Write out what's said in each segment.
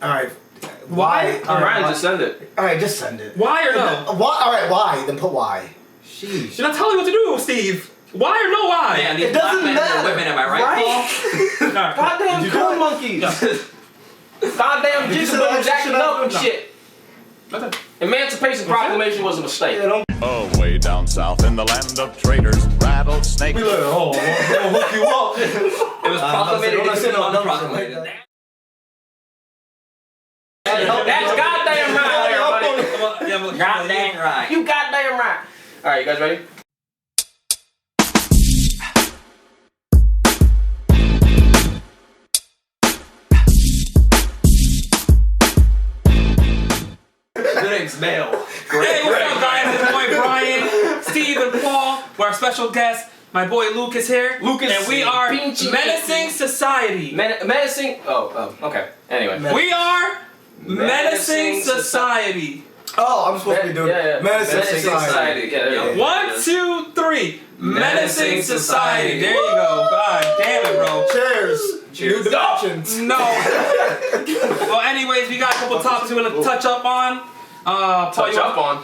Alright. Why? Ryan, just send it. Alright, just send it. Why or no? Why? Alright, why? Then put why. Sheesh. You're not telling me what to do, Steve. Why or no why? Man, these It doesn't black men matter. and women, am I right, Paul? Nah. Goddamn cool monkeys. Goddamn Did you say jigsaw that jacking shit up and No. shit. Nothing. Emancipation Proclamation was a mistake. Oh, way down south in the land of traitors, rattlesnakes. We look, oh, we'll hook you up. It was proclamated. don't say no numbers. Proclamated. That's goddamn right, everybody. Goddamn right. You goddamn right. All right, you guys ready? Good exhale. Hey, what's up, guys? It's my boy Brian, Steve, and Paul. We're our special guest. My boy Luke is here. Lucas. And we are Pinchy Menacing Society. Menacing. Oh, okay. Anyway. We are Menacing Menacing Society. Oh, I'm supposed to be doing Menacing Society. Yeah, there you go. 1, 2, 3. Menacing Society. There you go. God damn it, bro. Cheers. Cheers. New dimensions. No. Well, anyways, we got a couple topics we're gonna touch up on. Paul, Touch up on.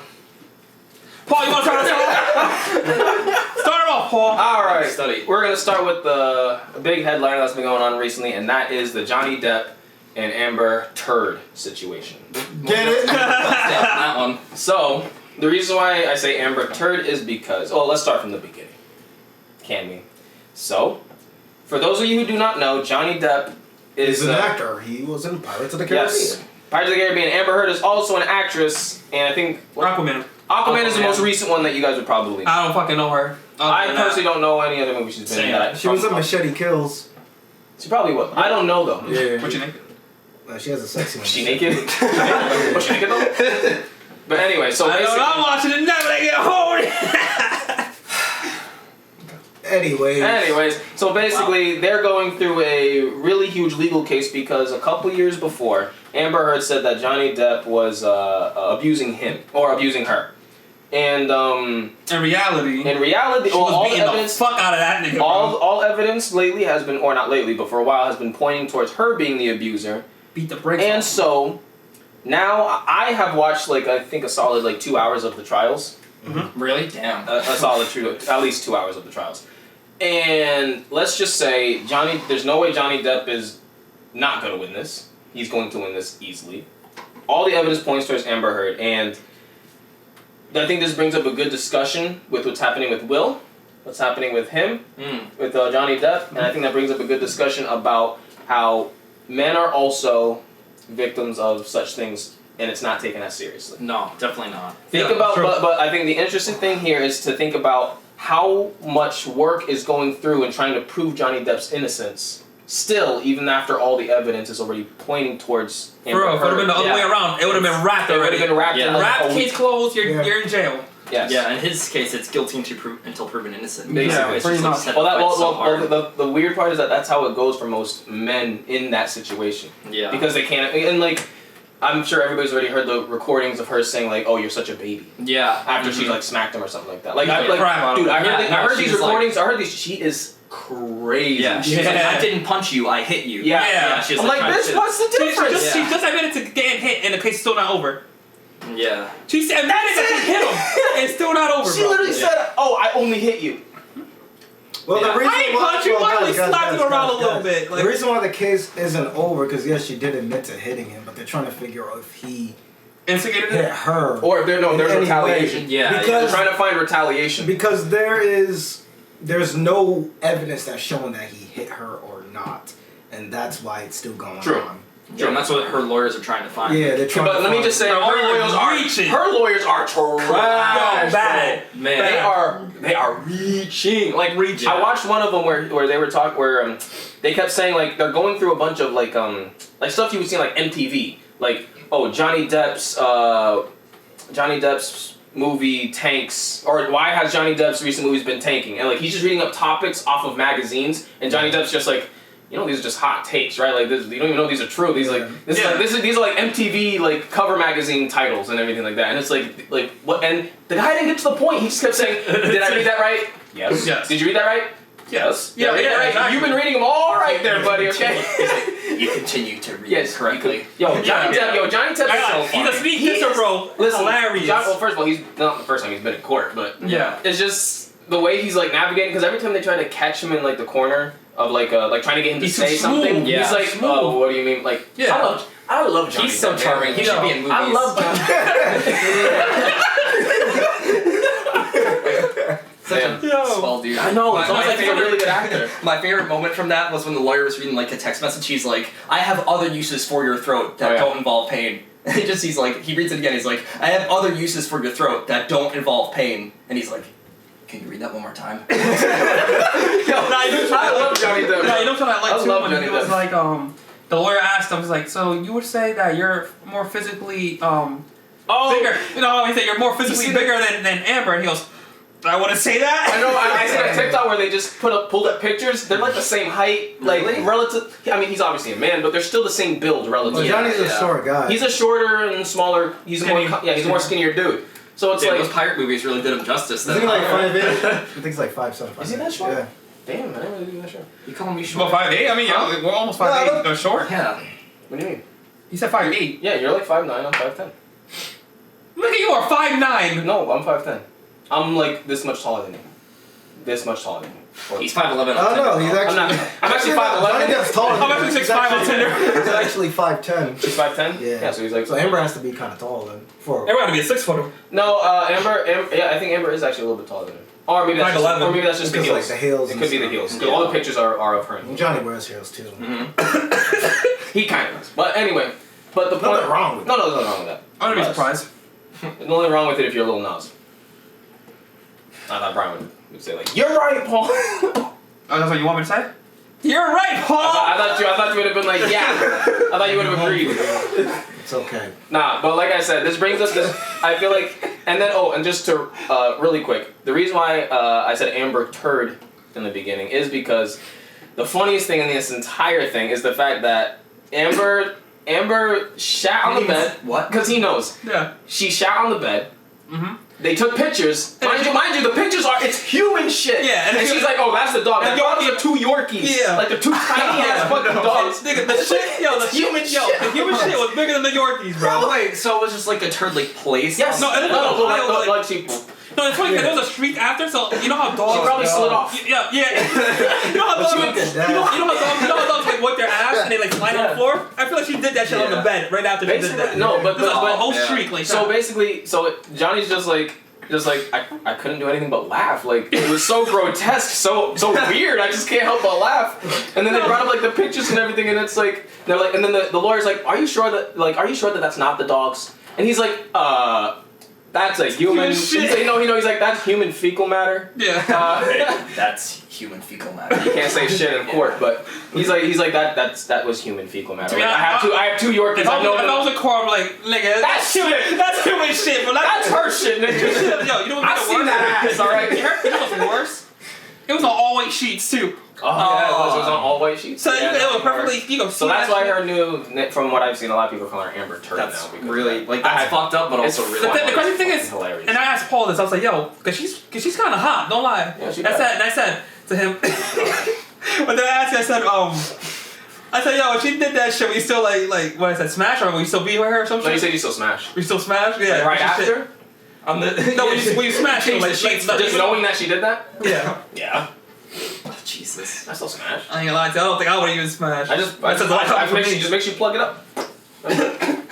Paul, you wanna start us off? Start off, Paul. All right. We're gonna start with the big headline that's been going on recently, and that is the Johnny Depp and Amber Turd situation. Get it? That one. So, the reason why I say Amber Turd is because, let's start from the beginning. Can we? So, for those of you who do not know, Johnny Depp is He's an actor. He was in Pirates of the Caribbean. Yes. Pirates of the Caribbean. Amber Heard is also an actress, and I think Aquaman. Aquaman is the most recent one that you guys would probably know. I don't fucking know her. I personally don't know any other movie she's been in. That She was in Machete Kills. She probably was. I don't know though. Yeah. What you naked? She has a sexy one. Was she naked? Was she naked though? But anyway, so I know basically, what I'm watching it now, but I get home. Anyways, so basically they're going through a really huge legal case because a couple years before, Amber Heard said that Johnny Depp was abusing him or abusing her, and In reality, she was all beating evidence, the fuck out of that nigga. all evidence lately has been, or not lately, but for a while has been pointing towards her being the abuser. Beat the brakes. And so now I have watched I think a solid 2 hours of the trials. Mm-hmm. Really? Damn. A solid at least 2 hours of the trials. And let's just say there's no way Johnny Depp is not going to win this. He's going to win this easily. All the evidence points towards Amber Heard, and I think this brings up a good discussion with what's happening with Will, what's happening with him, with Johnny Depp, and I think that brings up a good discussion about how men are also victims of such things, and it's not taken as seriously. No, definitely not. But I think the interesting thing here is to think about how much work is going through in trying to prove Johnny Depp's innocence. Still, even after all the evidence is already pointing towards Amber Heard. Bro, if it would have been the other way around, it would have been wrapped It would already. have been wrapped in Wrapped, a case week. closed, you're in jail. Yes. Yeah, in his case, it's guilty until proven innocent. Basically. It's pretty just much. set Well, to fight so hard. the weird part is that that's how it goes for most men in that situation. Yeah. Because they can't, and I'm sure everybody's already heard the recordings of her saying oh, you're such a baby. Yeah. After she smacked him or something like that. Dude, I heard these she's recordings. I heard these. She is crazy. Yeah. She's like, I didn't punch you. I hit you. Yeah. She's I'm like, bitch, what's the difference? She just admitted to getting hit, and the case is still not over. Yeah. She said admitted that she hit him, and it's still not over. She literally said, "Oh, I only hit you." Well, the reason I ain't punch you. I only slapped him around a little bit. The reason why the case isn't over, because yes, she did admit to hitting him, but they're trying to figure out if he instigated hit it. her, Or if there's retaliation. Yeah. They're because trying to find retaliation. because there's no evidence that's showing that he hit her or not, and that's why it's still going on. Yeah, and that's what her lawyers are trying to find. Yeah, they're trying. But let me just say, her lawyers are trash. Bad. Man. They are reaching. Reaching. I watched one of them where they were talking where they kept saying they're going through a bunch of stuff you would see on MTV, Johnny Depp's movie tanks, or why has Johnny Depp's recent movies been tanking, and he's just reading up topics off of magazines, and Johnny Depp's just these are just hot takes, right? You don't even know these are true. These these are MTV cover magazine titles and everything like that. And it's what? And the guy didn't get to the point. He just kept saying, "Did I read that right? Yes. Yes. Did you read that right? Yes. Yeah, exactly. You've been reading them all right there, buddy. Okay. You continue to read Yes, correctly. Johnny Depp is so He's funny. a sneak disser, bro. Listen, Hilarious. well, first of all, he's not the first time he's been in court, but Yeah. it's just the way he's like navigating. Because every time they try to catch him in like the corner of like trying to get him to He's say so smooth. something, Yeah. he's like, Smooth. oh, what do you mean? Like, Yeah. I love Johnny. He's so Depp, charming. man. He should be in movies. I love Johnny. Small dude. I know. It's My almost like he's a really good actor. My favorite moment from that was when the lawyer was reading like a text message. He's like, "I have other uses for your throat that don't involve pain." And he reads it again. He's like, "I have other uses for your throat that don't involve pain." And he's like, "Can you read that one more time?" I love Johnny Depp. No, you know what I like too? love When Johnny he was Depp. like, the lawyer asked him, he's like, so you would say that you're more physically, bigger. You know, he said you're more physically bigger than Amber, and he goes, I wouldn't say that. I know. I seen a TikTok where they just pulled up pictures. They're like the same height, like relative. I mean, he's obviously a man, but they're still the same build relative. Well, Johnny's a short guy. He's a shorter and smaller. He's a more skinnier dude. So it's like those pirate movies really did him justice. I think like 5'8". I think he's like 5'7". Is he that short? Yeah. Damn, I didn't really do that short. You calling me short? Well, 5'8". I mean, yeah, we're almost 5'8". They're short. Yeah. What do you mean? He said 5'8". Yeah, you're like 5'9". I'm 5'10". Look at you, are 5'9". No, I'm 5'10". I'm like this much taller than you. This much taller than you. He's 5'11". Oh no, he's actually. I'm actually 5'11". Johnny Depp's taller. I'm actually 6'5" on Tinder. He's actually 5'10". He's 5'10". Yeah. So he's like. So Amber has to be kind of tall then. For. Everyone to be a 6'footer. No, Amber. Yeah, I think Amber is actually a little bit taller than him. Or maybe that's 5'11". just the Because, heels. like, the heels It and could be the stuff. heels. 'Cause all the pictures are of her. And Johnny wears heels too. He kind of does. But anyway, but the point. Nothing wrong with No, there's nothing wrong with that. I wouldn't be surprised. There's nothing wrong with it if you're a little Nas. I thought Brian would say like, "You're right, Paul." Oh, that's what you want me to say? You're right, Paul! I thought you would have been like, yeah. I thought you would have agreed. It's okay. Nah, but like I said, this brings us this. I feel like, and then and just to really quick, the reason why I said Amber Turd in the beginning is because the funniest thing in this entire thing is the fact that Amber shat on the bed. What? Because he knows. Yeah. She shat on the bed. Mm-hmm. They took pictures. Mind you, the pictures it's human shit. Yeah, and she's like, oh, that's the dog. The dogs are 2 Yorkies. Yeah. Like, they're 2 tiny ass fucking dogs. Nigga, the shit, the human shit was bigger than the Yorkies, bro. Oh, wait, so it was just like a turd like place? Yes. No, it was like she... No, it's funny because there was a streak after, so you know how dogs... She probably slid off. Yeah. You know how dogs... You know how dogs like wipe their ass and they like slide on the floor? I feel like she did that shit on the bed right after she did that. No, but a whole streak like so that. basically, Johnny's just like I couldn't do anything but laugh. Like, it was so grotesque, so weird. I just can't help but laugh. And then they brought up like the pictures and everything, and it's like they're like, and then the lawyer's like, are you sure that that's not the dogs? And he's like, that's a human. He's like, he's like, that's human fecal matter. Yeah. That's human fecal matter. You can't say shit in court, but he's like that was human fecal matter. Like, I have 2 Yorkies. If I was in court, I'm like, nigga, that's human shit, but that's her shit, nigga. Yo, you know what? I've seen that ass, alright. You know what's worse? It was on all white sheets too. Oh, yeah, it was on all white sheets. So it was perfectly, So that's why her new, from what I've seen, a lot of people call her Amber Turd now. Because really, like, that's fucked up, but also really The crazy thing is, hilarious. and I asked Paul this, I was like, yo, cause she's kind of hot, don't lie. Yeah, she I said to him, but then I said, yo, if she did that shit, we still like what I said, smash her, or we still be with her or something? No, you said you still smash. We still smash? Yeah. Like right after? No, when you smash her, like, just knowing that she did that? Yeah. Yeah. Oh, Jesus. I still smash. I ain't gonna lie to you, I don't think I would even smash. Just make sure you plug it up.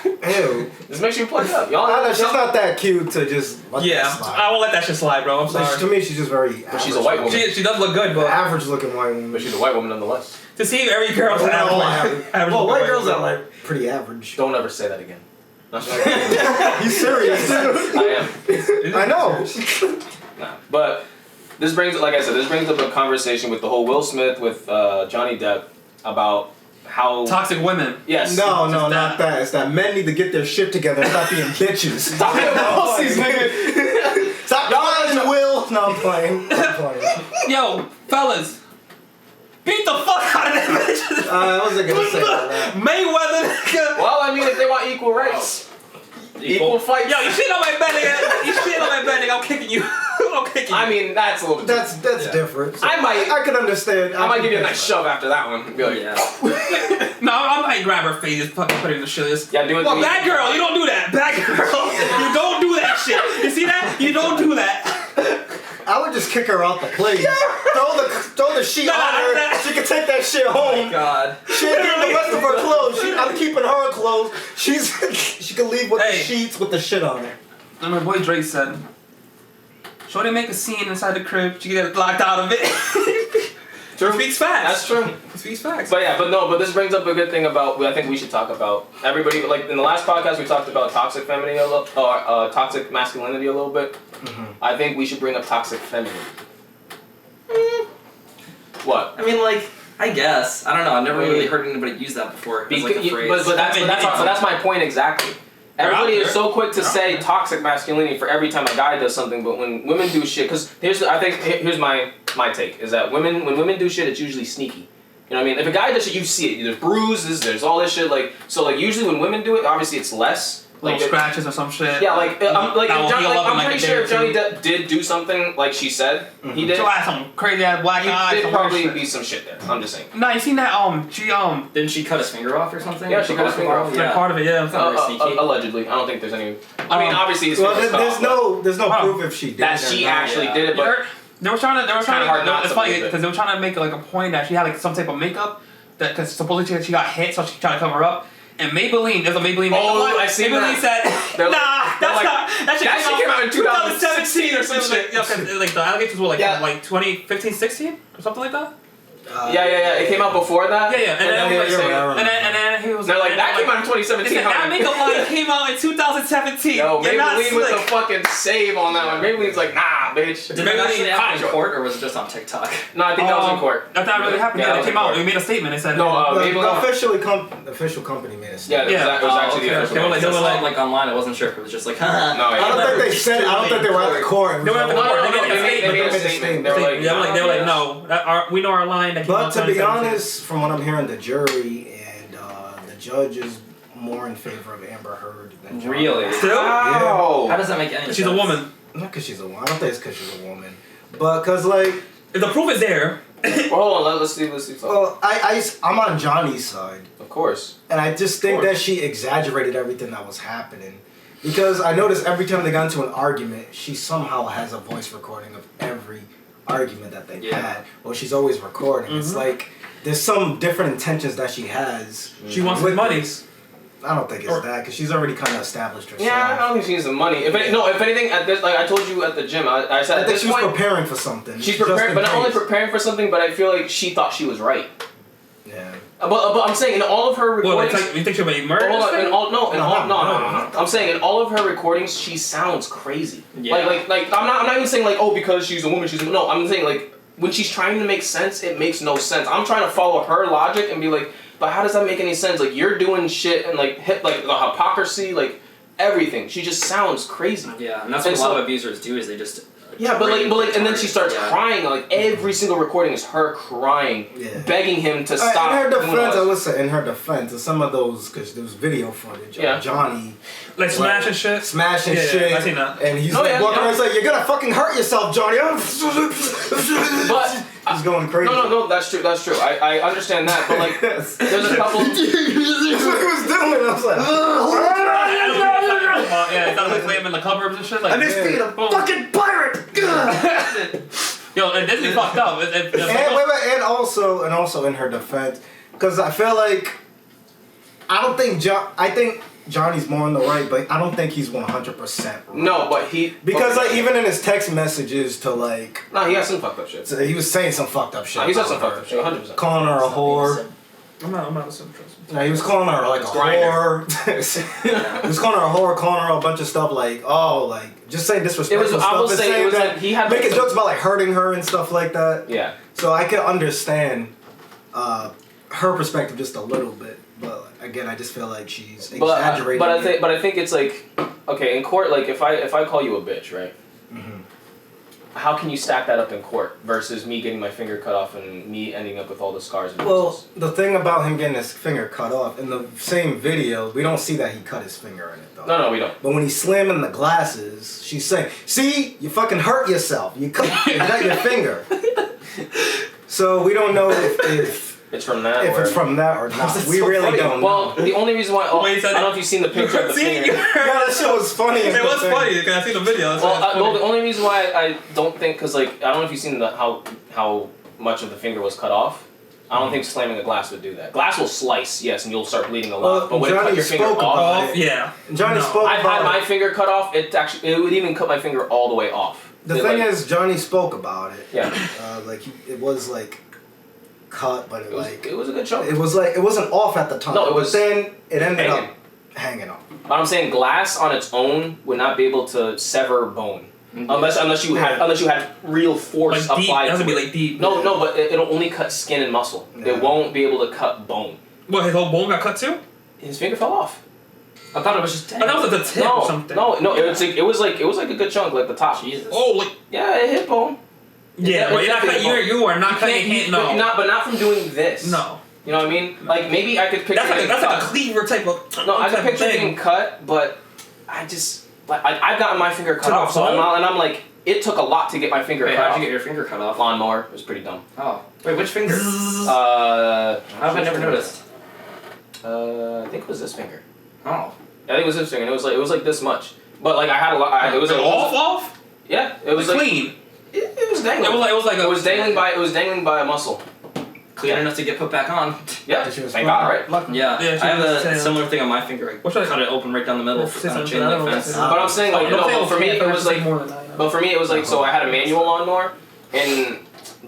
Ew. Just make sure you plug it up. Y'all She's not that cute to just let that slide. I won't let that shit slide, bro. I'm sorry. To me, she's just very. But she's a white woman. She does look good, but Average looking white woman. But she's a white woman nonetheless. to see every girl's average. Well, white girls are like pretty average. Don't ever say that again. You serious? I am. I know. Nah. But this brings up a conversation with the whole Will Smith with Johnny Depp about how toxic women. Yes. No, not that. It's that men need to get their shit together and stop being bitches. Stop being pussies, nigga. Stop lying, Will. No, I'm playing. Yo, fellas. Beat the fuck out of them bitches. I wasn't gonna say that. Mayweather, nigga. Well, I mean, if they want equal rights. Yo, Equal fights. Yo, you shit on my bed, nigga. You shit on my bed, nigga. I'm kicking you. I'm kicking you. I mean, that's a little bit. That's different. So I could understand. might give you a nice shove after that one. Be like, No, I might grab her face and fucking put her in the shit. Yeah, do it. Well, bad girl, you don't do that. Bad girl, you don't do that shit. You see that? You don't do that. I would just kick her out the place. Throw the sheet on her. She can take that shit home. Oh my god. She ain't getting the rest of her clothes. I'm keeping her clothes. She can leave with the sheets with the shit on her. And my boy Drake said, "Shorty make a scene inside the crib. She get locked out of it." True. Speaks facts. That's true. Speaks facts. But this brings up a good thing about. I think we should talk about everybody. Like in the last podcast, we talked about toxic femininity a little, toxic masculinity a little bit. Mm-hmm. I think we should bring up toxic femininity. What? I mean, like, I guess. I don't know. I've never really heard anybody use that before. As like a phrase. But that's my point exactly. Everybody is so quick to say toxic masculinity for every time a guy does something, but when women do shit, because here's my take is that when women do shit, it's usually sneaky. You know what I mean? If a guy does shit, you see it. There's bruises, there's all this shit. Like usually when women do it, obviously it's less. Like scratches or some shit. Yeah, I'm pretty sure if Johnny Depp did do something like she said, he did. So I had some crazy ass black eyes. There'd probably be some shit there. I'm just saying. Nah, you seen that? Didn't she cut his finger off or something? Yeah, she cut his finger off. Yeah, part of it. Yeah. Allegedly, I don't think there's any. I mean, obviously, his finger was cut off, there's no proof if she did that she actually did it, but they were trying to. It's funny believe it. because they were trying to make like a point that she had like some type of makeup that because supposedly she got hit, so she tried to cover up. And Maybelline, there's a Maybelline makeup line. I see Maybelline that. said, that shit came out in 2017 or some shit. Yeah, because like the allegations were like 2015, 16 or something like that. Yeah. It came out before that. Yeah. And then he was. They're like that came out in 2017. That makeup line came out in 2017. Yo, Maybelline with the fucking save on that one. Maybelline's like, nah, bitch. Did that actually happen in court or was it just on TikTok? No, I think that was in court. That really happened. Yeah, they came out. They made a statement. They said no. The official company made a statement. Yeah, it was actually the official. They were like online. I wasn't sure if it was just like, I don't think they said it. I don't think they were at the court. They were at the court. They made a statement. They were like, no, we know our line. But to be honest, from what I'm hearing, the jury and the judge is more in favor of Amber Heard than Johnny. Really? Still? Yeah. How does that make any sense? She's a woman. Not because she's a woman. I don't think it's because she's a woman. But because, like... If the proof is there... Hold on, let's see. Well, I'm on Johnny's side. Of course. And I just think that she exaggerated everything that was happening. Because I noticed every time they got into an argument, she somehow has a voice recording of every argument that they've had. Well, she's always recording. Mm-hmm. It's like... There's some different intentions that she has. She wants the money. I don't think it's that because she's already kind of established herself. Yeah, I don't think she needs the money. If anything, at this, like I told you at the gym, I said I think she was preparing for something. She's preparing, but not only preparing for something, but I feel like she thought she was right. Yeah. But I'm saying in all of her recordings, you think she'll be murdered? No. I'm saying in all of her recordings, she sounds crazy. Yeah. Like I'm not even saying like because she's a woman, no. I'm saying like. When she's trying to make sense, it makes no sense. I'm trying to follow her logic and be like, but how does that make any sense? Like, you're doing shit and, like, the hypocrisy, like, everything. She just sounds crazy. Yeah, and that's what a lot of abusers do is they just... Yeah, but and then she starts crying. Like, every single recording is her crying, begging him to stop. In her defense, some of those, because there was video footage of Johnny... Like smashing shit? Smashing shit. I seen that. And he's walking around and like, you're gonna fucking hurt yourself, Johnny. But... He's going crazy. No, that's true. I understand that, but like, there's a couple... That's what he was doing. I was like... Yeah, he thought like playing him in the cupboards and shit. Like, and this being a fucking pirate! Yo, and Disney fucked up. And also in her defense, because I feel like... I think Johnny's more on the right, but I don't think he's 100% right. No, but because like even in his text messages to like... No, he has some fucked up shit. So he was saying some fucked up shit. No, he said some fucked up shit, 100%. Calling her a whore. I'm not listening to this. No, he was calling her like a whore. He was calling her a whore, calling her a bunch of stuff like, just saying disrespectful stuff. I will say it was that he had making jokes about like hurting her and stuff like that. Yeah. So I could understand her perspective just a little bit. But again, I just feel like she's exaggerating. But I think it's like, okay, in court, like if I call you a bitch, right? Mm-hmm. how can you stack that up in court versus me getting my finger cut off and me ending up with all the scars and Well, bruises? the thing about him getting his finger cut off, in the same video, we don't see that he cut his finger in it, though. No, we don't. But when he's slamming the glasses, she's saying, see, you fucking hurt yourself. You cut your finger. So we don't know if it's from that. If it's from that or not. We so really funny. don't know. Well, the only reason why... Wait, so I don't know if you've seen the picture of the finger. Yeah, that shit was funny. It was funny because I seen the video. Well, the only reason why I don't think... Because, like, I don't know if you've seen how much of the finger was cut off. I don't think slamming a glass would do that. Glass will slice, yes, and you'll start bleeding a lot. But when it cut your finger off... Yeah. Johnny spoke I've about had my finger cut off. It would even cut my finger all the way off. The thing is, Johnny spoke about it. Yeah. It was, like... cut, but it was a good chunk. It was like it wasn't off at the time. No, it was. But then it ended hanging. up hanging up. But I'm saying glass on its own would not be able to sever bone, unless you had real force like deep. applied. It has to be it. like deep. No, but it'll only cut skin and muscle. Yeah. It won't be able to cut bone. What, his whole bone got cut too? His finger fell off. I thought it was just. I thought it was at the tip or something. No. It was like a good chunk, like the top. Jesus. Oh, like Yeah, it hit bone. yeah. Well, you are not cutting your hand. No. But not from doing this. No. You know what I mean? Like maybe I could picture. That's like a cleaver type of. No, I type could picture of thing. getting cut, but I just I've gotten my finger cut To the off, so bone? I'm like, it took a lot to get my finger Wait, cut how'd off. you get your finger cut off? Lawnmower. It was pretty dumb. Oh. Wait, which finger? How How have I never noticed? I think it was this finger. Oh. I think it was this finger. And it was like this much, but like I had a lot. It was like off. Yeah, it was like Clean. It was dangling. It was dangling by a muscle. Clean enough to get put back on. Yeah, thank God, right? Yeah, Yeah, I have she a was similar thing on my finger. I What's that? cut it open right down the middle Say on a something, chain I link don't know fence. what But I'm saying like but for me it was like more than that. But for me, it was like, so I had a manual lawnmower, and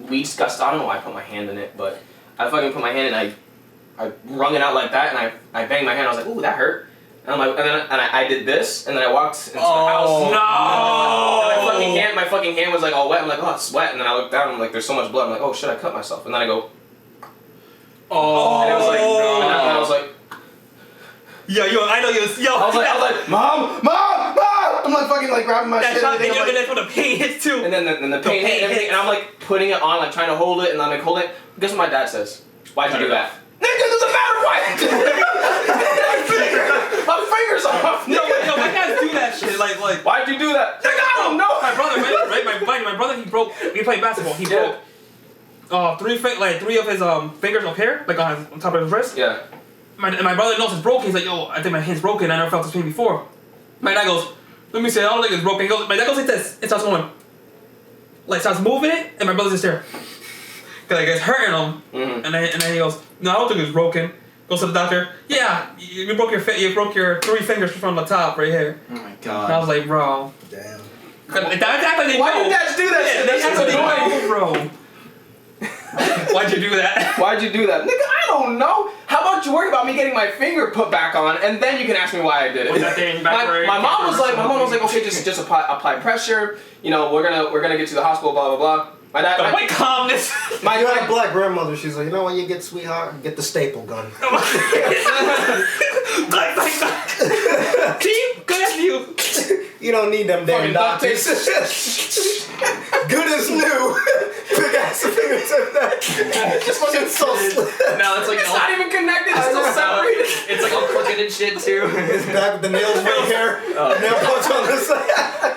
we discussed, I don't know why I put my hand in it, but I fucking put my hand in, and I wrung it out like that, and I banged my hand, I was like, ooh, that hurt. And I'm like, and I did this, and then I walked into the house. No! And my fucking hand was like all wet, I'm like, oh, it's wet, and then I looked down, and I'm like, there's so much blood, I'm like, oh shit, I cut myself. And then I go, and it was like, and I was like, I know you. I was like, mom! I'm like fucking like grabbing my shit. And that's what the pain hits too. And then the pain hit and everything, and I'm like putting it on, like trying to hold it, and I'm like hold it. Guess what my dad says? Why'd you do that? Nigga, it doesn't matter why. My fingers off. No, my guys do that shit. Like, why'd you do that? Nigga, I don't know. My brother, right? My brother, he played basketball. He broke three of his fingers up here, like on top of his wrist. Yeah. And my brother knows it's broken. He's like, yo, I think my hand's broken. I never felt this pain before. My dad goes, let me see. I don't think it's broken. My dad goes like this. It starts going, like starts moving it, and my brother's just there. Cause like it's hurting him. Mm-hmm. And then he goes, no, I don't think it's broken. Goes to the doctor. Yeah, you broke your 3 fingers from the top right here. Oh my And I god. was like, bro. Damn. Why did dads do that shit? They That's actually annoying. know, bro. Why'd you do that? Why'd you do that? Nigga, I don't know. How about you worry about me getting my finger put back on, and then you can ask me why I did it. Was that thing back where my mom was like, something? okay, just apply pressure. You know, we're gonna get to the hospital, blah blah blah. My dad, Wait, calmness. my You had a black grandmother. She's like, you know what you get, sweetheart? Get the staple gun. See? Good at you. You don't need them damn Fucking duct tape. doctors. Good as new. Big ass fingers of that. Just fucking so slick. No, it's like It's not even connected. It's still separated. It's like all crooked and shit too. It's back with the nails right here. Nail punch on the side.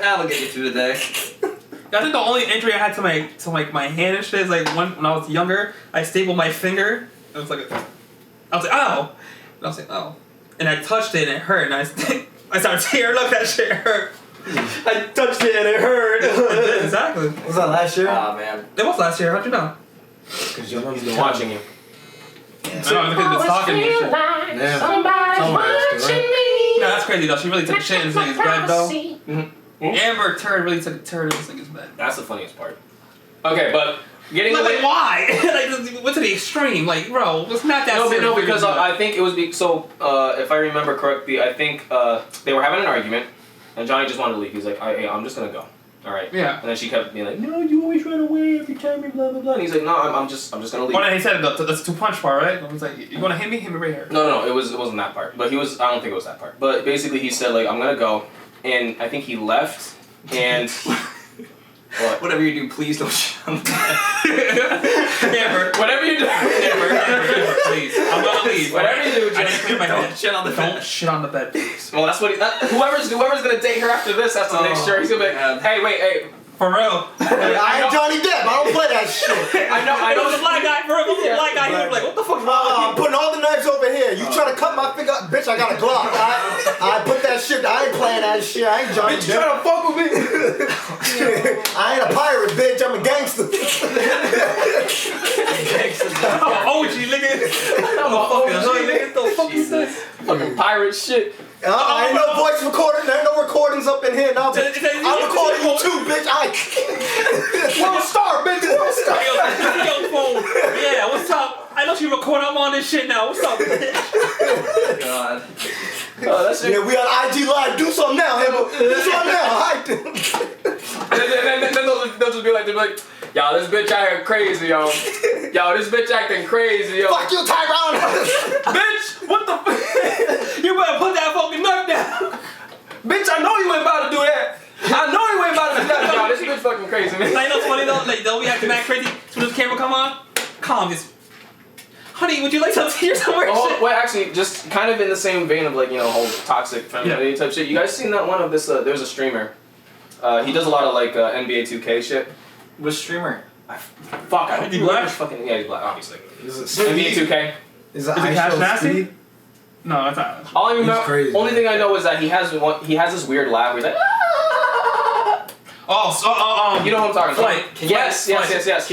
That'll get you through the day. I think the only injury I had to my hand and shit is like when I was younger, I stapled my finger. It was like I was like, oh. And I was like, oh. And I touched it and it hurt. And I started tearing up. That shit hurt. I touched it and it hurt. It did, exactly. Was that last year? Ah man. It was last year. How'd you know? Because He's been watching you. I know, because it's talking to me and shit. Yeah. Somebody's watching me. No, that's crazy though. She really took a shit in this nigga's bed though. Mm-hmm. Amber Turd really took a turd in this nigga's bed. That's the funniest part. Okay, but getting Like, away. why? Like, went to the extreme. Like, bro, it's not that serious. No, because I think it was if I remember correctly, I think they were having an argument, and Johnny just wanted to leave. He's like, I'm just gonna go. All right. Yeah. And then she kept being like, no, you always run away every time you blah blah blah. And he's like, no, I'm just gonna leave. Well, then he said that's the 2-punch part, right? He was like, you gonna hit me? Hit me right here. No, it wasn't that part. But I don't think it was that part. But basically, he said like, I'm gonna go. and I think he left, and what? Whatever you do, please don't shit on the Amber, Whatever you do, Amber, please. I'm gonna leave. whatever you do, I didn't just clear my head. Don't shit on the Don't bed. shit on the bed, please. well, that's what whoever's gonna date her after this has to make sure he's gonna be like, hey, wait, hey. For real. I ain't Johnny Depp. I don't play that shit. I know. It was a black guy, bro. It was a black guy. He was like, what the fuck's wrong with I'm putting all the knives over here. You trying to cut my finger? Bitch, I got a Glock. I put that shit. I ain't playing that shit. I ain't Johnny Bitch, you Depp. trying to fuck with me? I ain't a pirate, bitch. I'm a gangster. I'm an OG, nigga. I'm a fucking hood, nigga. What the fuck is this? Fucking pirate shit. I ain't no voice recording. There ain't no recordings up in here. No, bitch. I'm recording you too, bitch. World star, bitch. World star. Yo, phone. Yeah, what's up? I know she recording. I'm on this shit now. What's up? God. Oh, that's it. Yeah, we on IG Live. Do something now, Hemo. Do something now. Then they'll just be like, yo, this bitch out here crazy, yo. Yo, this bitch acting crazy, yo. Fuck you, Tyrone. Bitch, what the fuck? You better put that fucking knife down. Bitch, I know you ain't about to do that. I know you ain't about to do that. Yo, this bitch fucking crazy, man. Like, you know what's funny though? Like, they'll be acting mad crazy. As soon as the camera come on, calm. Just, honey, would you like some tears somewhere? Oh, wait, actually, just kind of in the same vein of like, whole toxic femininity type shit. You guys seen that one of this? There's a streamer. He does a lot of like NBA 2K shit. Which streamer? Fuck, I don't Is he black? fucking yeah, he's black, obviously. Is it NBA 2K. Is it Cash Nasty? Speed? No, that's not. All I He's know, crazy, only man. thing I know is that he has this weird laugh where he's like, ah! Oh, so, You know what I'm talking about? Flight. Yes. Can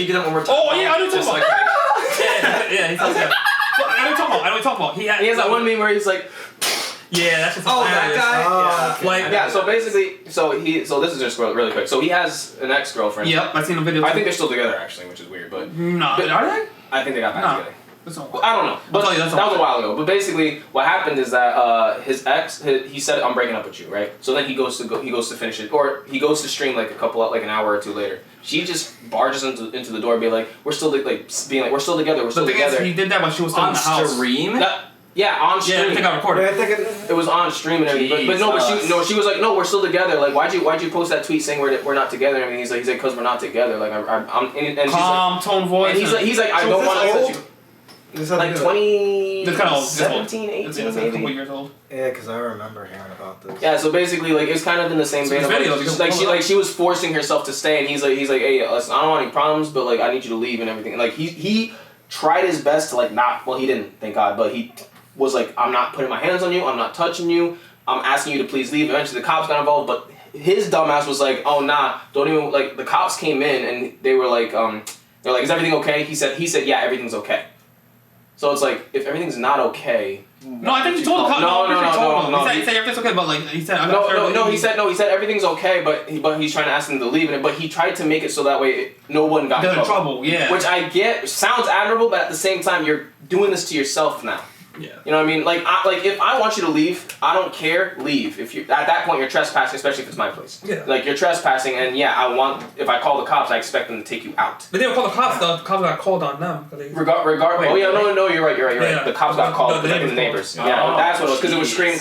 you do that one more time? Oh, yeah, I know what you're Just talking like, about. Yeah, he sounds good. I know what you're talking about. He has that one meme where he's like, Yeah, that's just Oh, that guy? okay. Like, yeah. So basically, so this is just really quick. So he has an ex-girlfriend. Yep, I've seen the video. I think they're still together actually, which is weird, but No, are they? I think they got back No. together. That's not I don't know, but tell you, that's that was a not- while ago. But basically, what happened is that his ex, he said, "I'm breaking up with you," right? So then he goes to finish it, or he goes to stream like an hour or two later. She just barges into the door, and be like, "We're still we're still together, we're still The thing together." is, he did that when she was still in on the house. stream? Yeah, on stream. Yeah, I think I recorded. Yeah, I think It was on stream and everything, but she was like, no, we're still together. Like, why'd you post that tweet saying we're not together? And he's like, because we're not together. Like, I'm and she's Calm tone voice. like, and he's like, I So don't is want to this touch you. old? This has Like to be 20, It's kind of old. 17, It's 18 a couple maybe. years old. Yeah, because I remember hearing about this. Yeah, so basically, like, it's kind of in the same vein of she was forcing herself to stay, and he's like, hey, listen, I don't want any problems, but like, I need you to leave and everything. And like, he tried his best to like not. Well, he didn't, thank God, but he was like, I'm not putting my hands on you, I'm not touching you, I'm asking you to please leave. Eventually the cops got involved, but his dumbass was like, oh nah, don't even, like, the cops came in and they were like, they're like, is everything okay? He said, yeah, everything's okay. So it's like, if everything's not okay. No, I think he told the cop. No. He said everything's okay, but like he said, He said everything's okay, but he's trying to ask them to leave it. But he tried to make it so that way no one got in trouble. Yeah. Which I get sounds admirable, but at the same time you're doing this to yourself now. Yeah. You know what I mean? Like, if I want you to leave, I don't care. Leave. If you at that point you're trespassing, especially if it's my place. Yeah. Like, you're trespassing, and yeah, if I call the cops, I expect them to take you out. But they don't call the cops though. The cops got called on them. Regardless. Oh yeah, no, you're right. Yeah. The cops got called The because neighbors the neighbors. called. Yeah, Oh, that's what it was. Because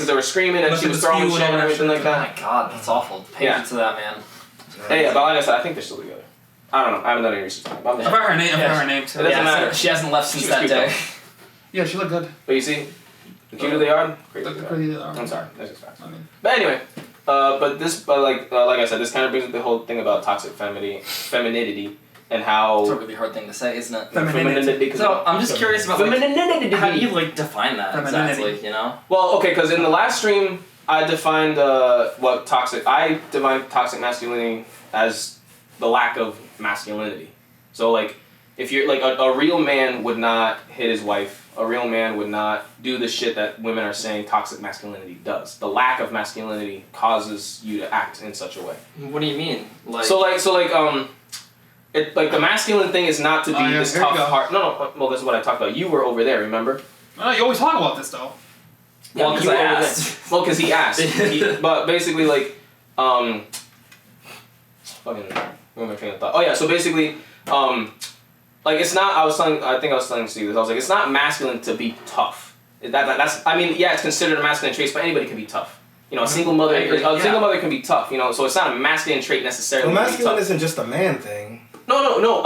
they were screaming, and Must she have was throwing spewed shit all and that everything shit. like Oh that. my god, that's awful. Pages to that man. Hey, but like I said, I think they're still together. I don't know. I haven't done any research on it. But I'm I've just- heard her name. I've heard her name It too. doesn't matter. She hasn't left since She was that cute, day. though. Yeah, she looked good. But you see, the cuter they are, crazy. Looked they are. pretty. I'm sorry, that's just facts. I mean, But anyway, like I said, this kind of brings up the whole thing about toxic femininity and how It's a really hard thing to say, isn't it? Femininity. So I'm just curious about like, femininity. how do you like define that Femininity. exactly? You know? Well, okay, because in the last stream, I defined I defined toxic masculinity as the lack of masculinity. So like, if you're like a real man would not hit his wife. A real man would not do the shit that women are saying toxic masculinity does. The lack of masculinity causes you to act in such a way. What do you mean? Like It like the masculine thing is not to be this here you tough go. heart. No, well, this is what I talked about. You were over there, remember? oh, you always talk about this though. Yeah, Well, 'cause you I were over asked. there. Well, because he asked. But basically, like, fucking, where am I train of thought? Oh yeah, so basically, like, it's not. I think I was telling Steve this. I was like, it's not masculine to be tough. That's. I mean, yeah, it's considered a masculine trait, but anybody can be tough. You know, a single mother can be tough. You know, so it's not a masculine trait necessarily. Well, masculine isn't just a man thing. No.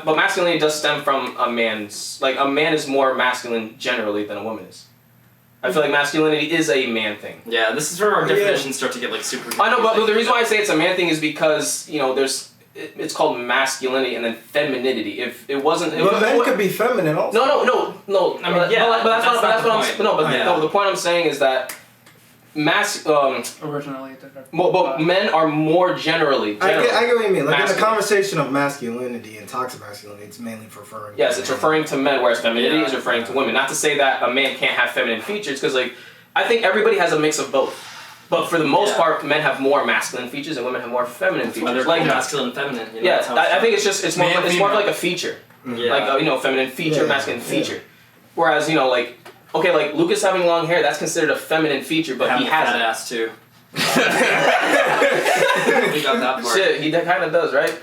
But masculinity does stem from a man's. Like, a man is more masculine generally than a woman is. I feel like masculinity is a man thing. Yeah, this is where our definitions start to get like super. I know, but the reason why I say it's a man thing is because it's called masculinity and then femininity. If it wasn't, But men could be feminine also. No. I mean, yeah, but that's what I'm. No, but the point I'm saying is that Originally. but men are more generally. I get what you mean. Like in the masculine. conversation of masculinity and toxic masculinity, it's mainly referring. Yes, it's referring to men, whereas femininity is referring to women. Not to say that a man can't have feminine features, because like I think everybody has a mix of both. But for the most part, men have more masculine features and women have more feminine features. They're like masculine and feminine. You know, Yeah, I think it's more of like a feature. Yeah. Like feminine feature, masculine feature. Whereas like Lucas having long hair, that's considered a feminine feature, but he has that ass too. We got that part. Shit, he kind of does, right?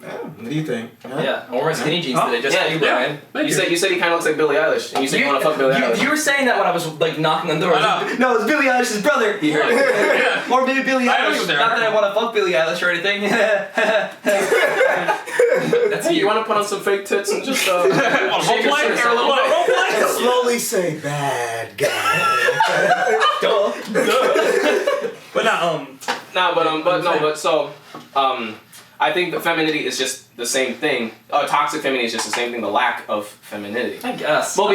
Yeah, what do you think? Yeah, I'm wearing skinny jeans today, just for you, Brian. You said he kind of looks like Billie Eilish, and you said you want to fuck Billie Eilish. You were saying that when I was like knocking on the door. No, it's Billie Eilish's brother. He heard it. Or maybe Billie Eilish. Not that I want to fuck Billie Eilish or anything. That's You want to put on some fake tits and just Role play? Slowly say bad guy. But not I think the femininity is just the same thing. Toxic femininity is just the same thing. The lack of femininity. I guess. Well,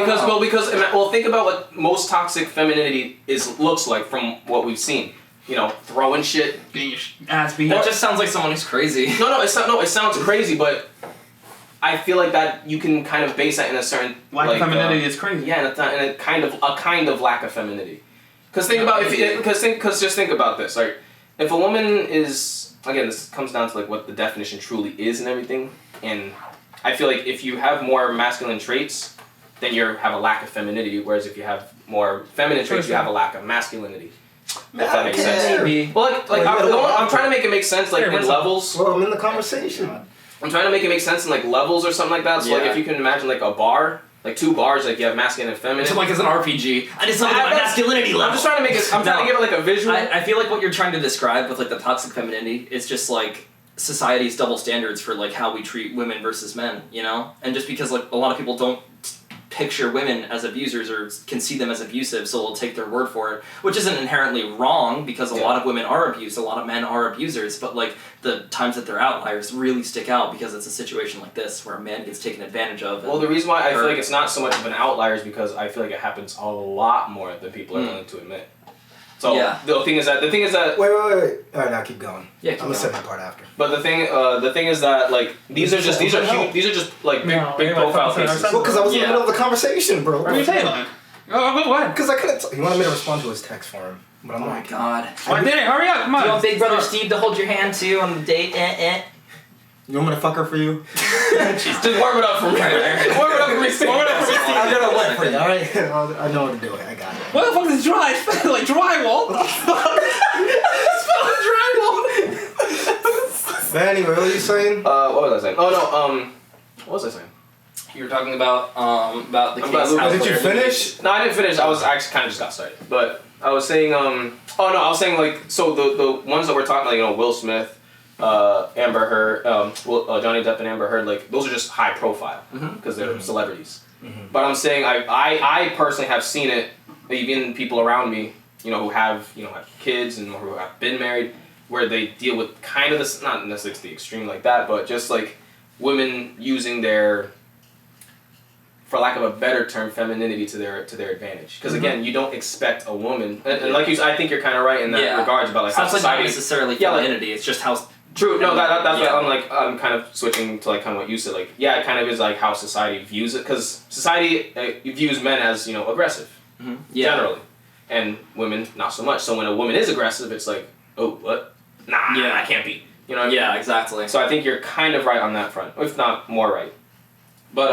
think about what most toxic femininity looks like from what we've seen. You know, throwing shit. getting your ass beat. That just sounds like someone who's crazy. No, it sounds crazy, but I feel like that you can kind of base that in a certain lack of femininity is crazy. Yeah, and a kind of lack of femininity. Because think about just think about this. Like, if a woman is, again, this comes down to like what the definition truly is and everything. And I feel like if you have more masculine traits, then you have a lack of femininity. Whereas if you have more feminine traits, you have a lack of masculinity. If that makes sense. Maybe. Well, I'm trying to make it make sense, like in levels. Well, I'm in the conversation. I'm trying to make it make sense in like levels or something like that. So like if you can imagine like a bar, like two bars, like you have masculine and feminine. So like as an RPG, I just look at my masculinity level. I'm just trying to make it. I'm trying to give it like a visual. I feel like what you're trying to describe with like the toxic femininity is just like society's double standards for like how we treat women versus men, you know? And just because like a lot of people don't picture women as abusers or can see them as abusive, so they'll take their word for it, which isn't inherently wrong because a lot of women are abused, a lot of men are abusers, but like the times that they're outliers really stick out because it's a situation like this where a man gets taken advantage of. Well, the reason why I feel like it's not so much of an outlier is because I feel like it happens a lot more than people are willing to admit. So the thing is that Wait. All right, now keep going. Yeah, I'm gonna say my part after. But the thing is that like these are just like big profile cases. Well, because I was in the middle of the conversation, bro. What are you saying? What? Because I couldn't. He wanted me to respond to his text for him, but I'm Oh my like, god. I did it. Hurry up. Come on. Do you want Big Brother Steve to hold your hand too on the date? you want me to fuck her for you? Just warm it up for me. Warm it up for me. Warm it up for me. I'm gonna wait for you. All right, I know what to do. I got it. What the fuck is dry? Like drywall? What the fuck? It's drywall. But anyway, what are you saying? What was I saying? Oh no. What was I saying? You were talking about the case. About Lucas. Did you finish? No, I didn't finish. I was actually kind of just got started. But I was saying I was saying like so the ones that we're talking like Will Smith, Amber Heard, Johnny Depp and Amber Heard, like those are just high profile because they're celebrities. But I'm saying I personally have seen it, even people around me, who have have kids and who have been married, where they deal with kind of this, not necessarily to the extreme like that, but just like women using their, for lack of a better term, femininity to their advantage. Because again, you don't expect a woman, and like you, I think you're kind of right in that regards about like how society. It's not necessarily femininity. It's just how. True. No, that's what I'm kind of switching to like kind of what you said. Like, yeah, it kind of is like how society views it, because society views men as aggressive, generally, and women not so much. So when a woman is aggressive, it's like, oh, what? Nah, I can't be. You know what I mean? Yeah, exactly. So I think you're kind of right on that front, if not more right. But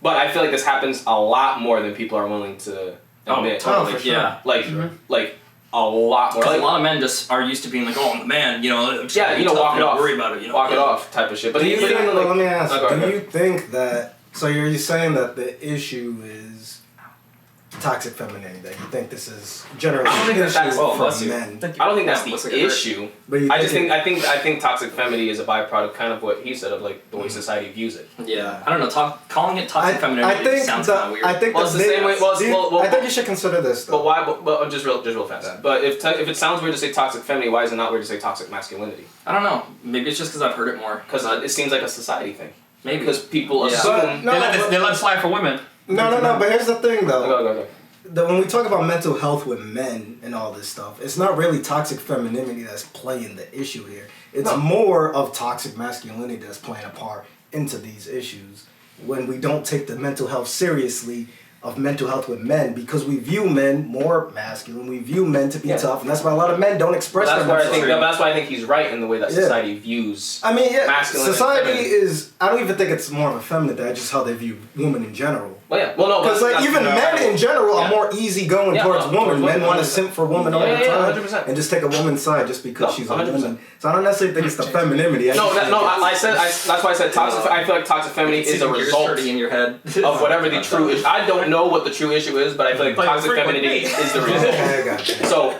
I feel like this happens a lot more than people are willing to admit. Totally. For sure. Yeah. Like a lot more. Because a lot of men just are used to being like, oh, I'm the man, just walk it off. Worry about it, Walk it off type of shit. But let me ask. go Do ahead. you think that? So you're saying that the issue is toxic femininity. That you think this is generally I don't think an that's issue well, for men. I don't think that's Yeah, looks the like a hurt. issue. But you I just think think I think toxic femininity is a byproduct, kind of what he said of like the way society views it. Yeah. I don't know. Calling it toxic femininity sounds kind of weird. I think Well, it's the same way. I think you should consider this though. But why? But just real fast. Yeah. But if it sounds weird to say toxic femininity, why is it not weird to say toxic masculinity? I don't know. Maybe it's just because I've heard it more. Because it seems like a society thing. Maybe. Because people Yeah. assume. But, no, They let it slide for women. No. But here's the thing though. Go. When we talk about mental health with men and all this stuff, it's not really toxic femininity that's playing the issue here. It's more of toxic masculinity that's playing a part into these issues when we don't take the mental health seriously of mental health with men because we view men more masculine. We view men to be tough, and that's why a lot of men don't express That's their why I mental think. health. That's why I think he's right in the way that society views. I mean, masculine and society feminine. is. I don't even think it's more of a feminine thing. That's just how they view women in general. Well, yeah. Well, no. Because like even men in general are more easygoing towards women. Men want to simp for women all the time 100%. and just take a woman's side just because she's a 100%. woman. So I don't necessarily think it's the femininity. That's why I said toxic. I feel like toxic femininity is a result in your head of whatever the true issue. I don't know what the true issue is, but I feel like toxic femininity is the result. I got you. So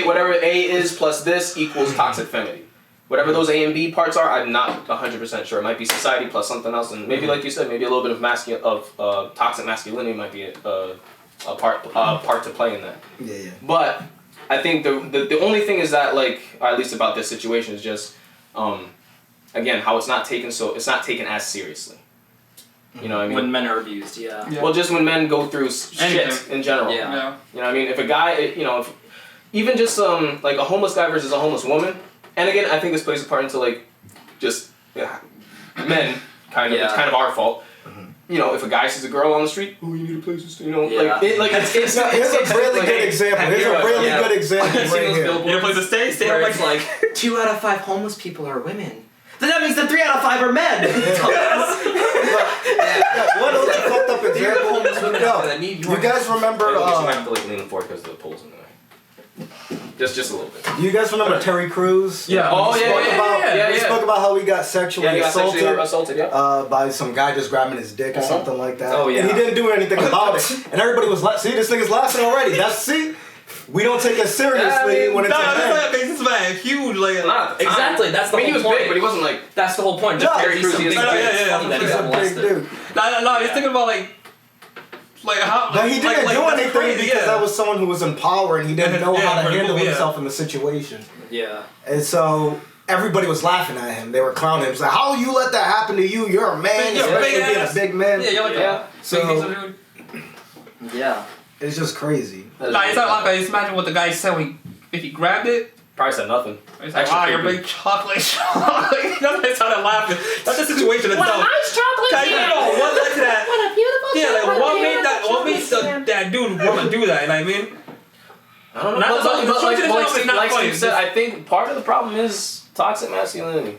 whatever A is plus this equals toxic femininity. Whatever those A and B parts are, I'm not 100% sure. It might be society plus something else, and maybe, like you said, maybe a little bit of toxic masculinity might be a part to play in that. Yeah. But I think the only thing is that, like, or at least about this situation, is just again how it's not taken as seriously. You know what I mean? When men are abused, yeah. Well, just when men go through shit in general. Yeah. You know what I mean? If a guy, if even just like a homeless guy versus a homeless woman, and again, I think this plays a part into like just men kind of. Yeah. It's kind of our fault. You know, if a guy sees a girl on the street, oh, you need a place to stay. You know, it's Here's a really good example. Here's a really good example right here. You need a place to stay? Stay Where on it's like 2 out of 5 homeless people are women. Then that means that 3 out of 5 are men. What else a fucked up example? You guys remember? You might have to like lean forward because the pole's in the way. Just a little bit. Do you guys remember Terry Crews? Yeah. Oh, We spoke about how he got sexually assaulted. By some guy just grabbing his dick or something like that. Oh, yeah. And he didn't do anything about it. And everybody was like, see, this nigga's laughing already. We don't take it seriously when it's a man. This man huge, like Exactly, that's the whole he was point. big, but he wasn't like. That's the whole point. No, Terry Crews he's is big. that he He's got a big molested. dude. No, he's thinking about like how. But he didn't do anything crazy, because that was someone who was in power and he didn't know how to for the handle movie, himself in the situation. Yeah. And so everybody was laughing at him. They were clowning him. It's like, how you let that happen to you? You're a man, You're especially big being ass. a big man. Yeah, you're like So Yeah. it's just crazy. Nah, it's not like just imagine what the guy said if he grabbed it. Probably said nothing. It's like, wow, you're big chocolate. That's how they're laughing. That's the situation itself. What a nice chocolate I don't know what led to that. What a beautiful Yeah, like what made chocolate that dude want to do that? You know what I mean? I don't know. Not- But like not funny. Steve said, I think part of the problem is toxic masculinity.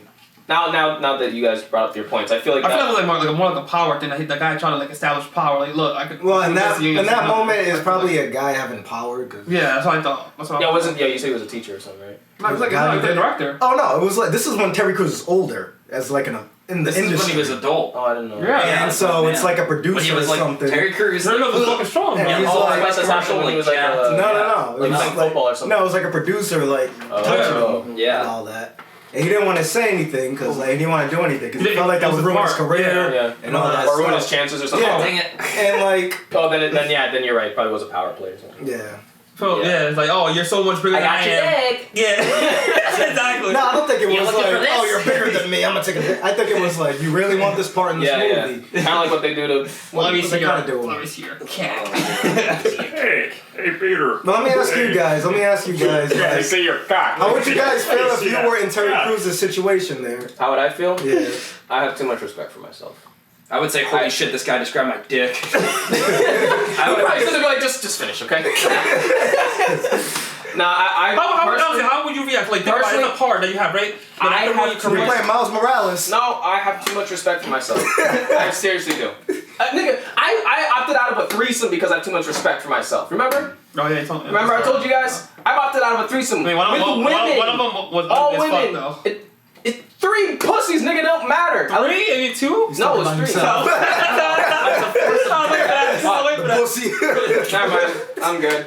Now that you guys brought up your points, I feel like I feel like it was more like a power thing. Like the guy trying to like establish power. Like, look, I could. Well, in that in moment, it's probably a guy having power. Cause Yeah, that's what I thought. That's what I thought. you said he was a teacher or something, right? No, it was like a director. Oh no, it was like this is when Terry Crews was older, as like in the This industry. is when he was adult. Oh, I didn't know. Yeah. And so it's like a When he producer or was like something. Terry Crews. Terry Crews was fucking strong. And Man. he's Oh, like, I guess that's when he was like No. It Like was playing football or something. No, it was like a producer like touching him and Yeah. all that. And he didn't want to say anything because like, he didn't want to do anything because he felt like that It was would ruin his smart. career Yeah. and all that Or ruin his stuff. chances or something. Yeah. Dang it. And like, Then you're right. Probably was a power player or something. yeah. So, yeah, it's like, oh, you're so much bigger than I am. dick. Yeah, exactly. No, I don't think it You're was looking like, for this? oh, you're bigger than me. I'm gonna take a hit. I think it was like, you really want this part in this movie? Kind of like what they do to. Let me what see they kinda do. Let me see your cat. Hey, Peter. But let me ask you guys. Like, see your cock. how would you guys feel if you were in Terry Crews' situation there? How would I feel? Yeah. I have too much respect for myself. I would say, holy shit, this guy just grabbed my dick. I would probably be like, just finish, okay? How would you react? Like, think about it, it's a part that you have, right? But I after have you to You're career- playing Miles Morales. No, I have too much respect for myself. I seriously do. Nigga, I opted out of a threesome because I have too much respect for myself. Remember? Oh, yeah, it's Remember I told you guys? I opted out of a threesome I mean, one with of them was all as women. fuck, though. It 3 pussies, nigga, don't matter. 3? And 2? No, it's 3. Himself. That's Pussy. Never mind. I'm good.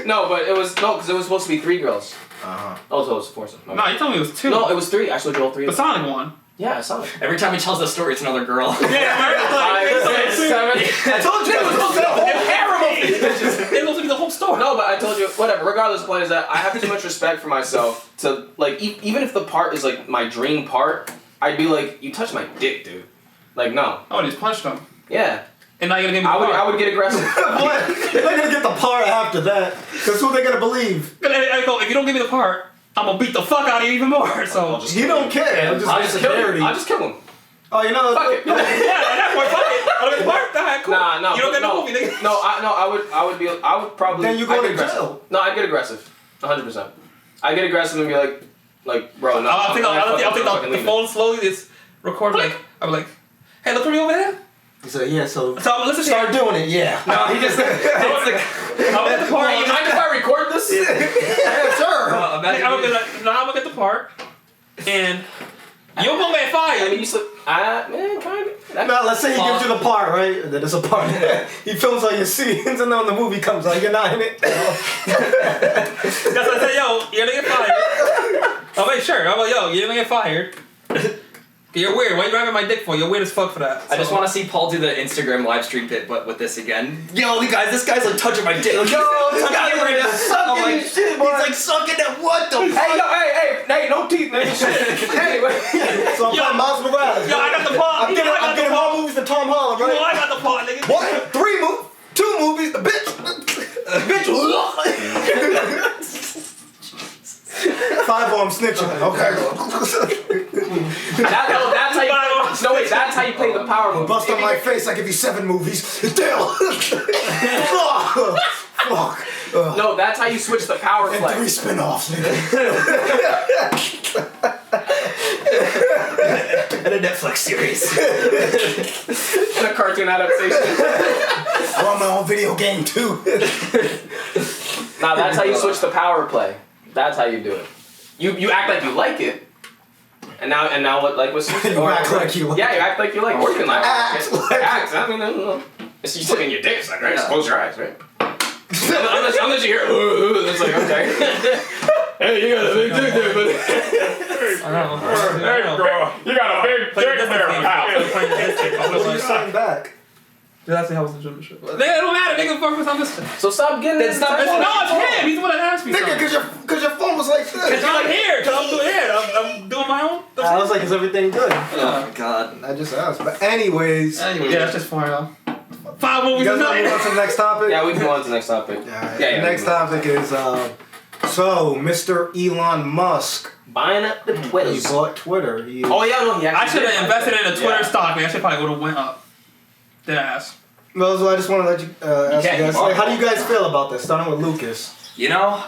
No, but it was because it was supposed to be 3 girls. Oh, so it was 4. No, you told me it was 2. No, it was 3. I showed you all 3. The Sonic one. Yeah, I saw it. Every time he tells the story, it's another girl. 5, 6, 7. I told you it was supposed to be the whole harem of these bitches. It was supposed to be the whole story. No, but I told you, whatever. Regardless, the point is that I have too much respect for myself to like, even if the part is like my dream part, I'd be like, you touched my dick, dude. Like, no. Oh, just punched him. Yeah. And now you're gonna give me the part. I would get aggressive. What? They're gonna get the part after that. Because who they gonna believe? I go, if you don't give me the part, I'm gonna beat the fuck out of you even more. So He don't care. I'll just kill him. Oh, you know. Fuck it. yeah, at that point, fuck it. I'll get the part. Alright, cool. Nah, you don't get no, the movie, nigga. No, I would probably. Then you go I'd to get aggressive. jail. No, I'd get aggressive. 100%. I'd get aggressive and be like, bro, no. I'll take the phone slowly. It's record like I'm like, hey, look for me over there. He said, yeah, so Listen, start doing it, yeah. No, he just. I'm at the part. You mind if I record this? Yeah, sure. I'm gonna get the part, and you're gonna get I fired. mean, you slip. Man, kind of. No, let's say he gives you the part, right? And then there's a part. He films all your scenes, and then when the movie comes out, you're not in it. That's what I said. Yo, you're gonna get fired. I'm like, sure. I'm like, yo, you're gonna get fired. You're weird. Why are you grabbing my dick for? You're weird as fuck for that. I just want to see Paul do the Instagram live stream bit, but with this again. Yo, you guys, this guy's like touching my dick. Yo, this guy's right now. Sucking shit, boy. He's like sucking that. What the fuck? Hey, no teeth, nigga. Hey, So I'm playing Miles Morales. Yo, I got the part. I'm getting more movies than Tom Holland, Yo, right? I got the part, nigga. What? 2 movies? The bitch. 5 on snitching. Okay. That's how you play the power move. Bust on my face, I give you 7 movies. Damn. Fuck. No, that's how you switch the power And play. 3 spin-offs, nigga. And a Netflix series. And a cartoon adaptation. I want my own video game too. Now that's how you switch the power play. That's how you do it. You act like you like it. And now what like what's You act like you like yeah, you act like you like it. Or you can like Act like act. I mean, I don't know. It's you looking at your dick, it's like, right? Just close your eyes, right? unless you hear it's like, okay. Hey, you got a big dick there, buddy. I know. Hey, girl, you got a big dick there, pal. What are you saying back? Dude, that's how I was the German shit. Nigga, it don't matter. Nigga, fuck with I'm listening. So stop getting it. No, it's him. He's the one that asked me. Nigga, cause your phone was like this. Cause I'm here. Cause I'm doing it. I'm doing my own. I was like, is everything good? Oh my god. I just asked. But anyways. Anyway, yeah, that's just far though. 5 movies. You guys want to move on to the next topic? Yeah, we can go on to the next topic. Yeah, Yeah, the next topic is so Mr. Elon Musk. Buying up the He Twitters. bought Twitter. He Oh yeah, no, yeah. I should have invested in a Twitter stock, man. I should probably would have went up. Dead ass. Well, so I just want to let you ask you can't guys. keep Like, how do up. you guys feel about this? Starting with Lucas. You know,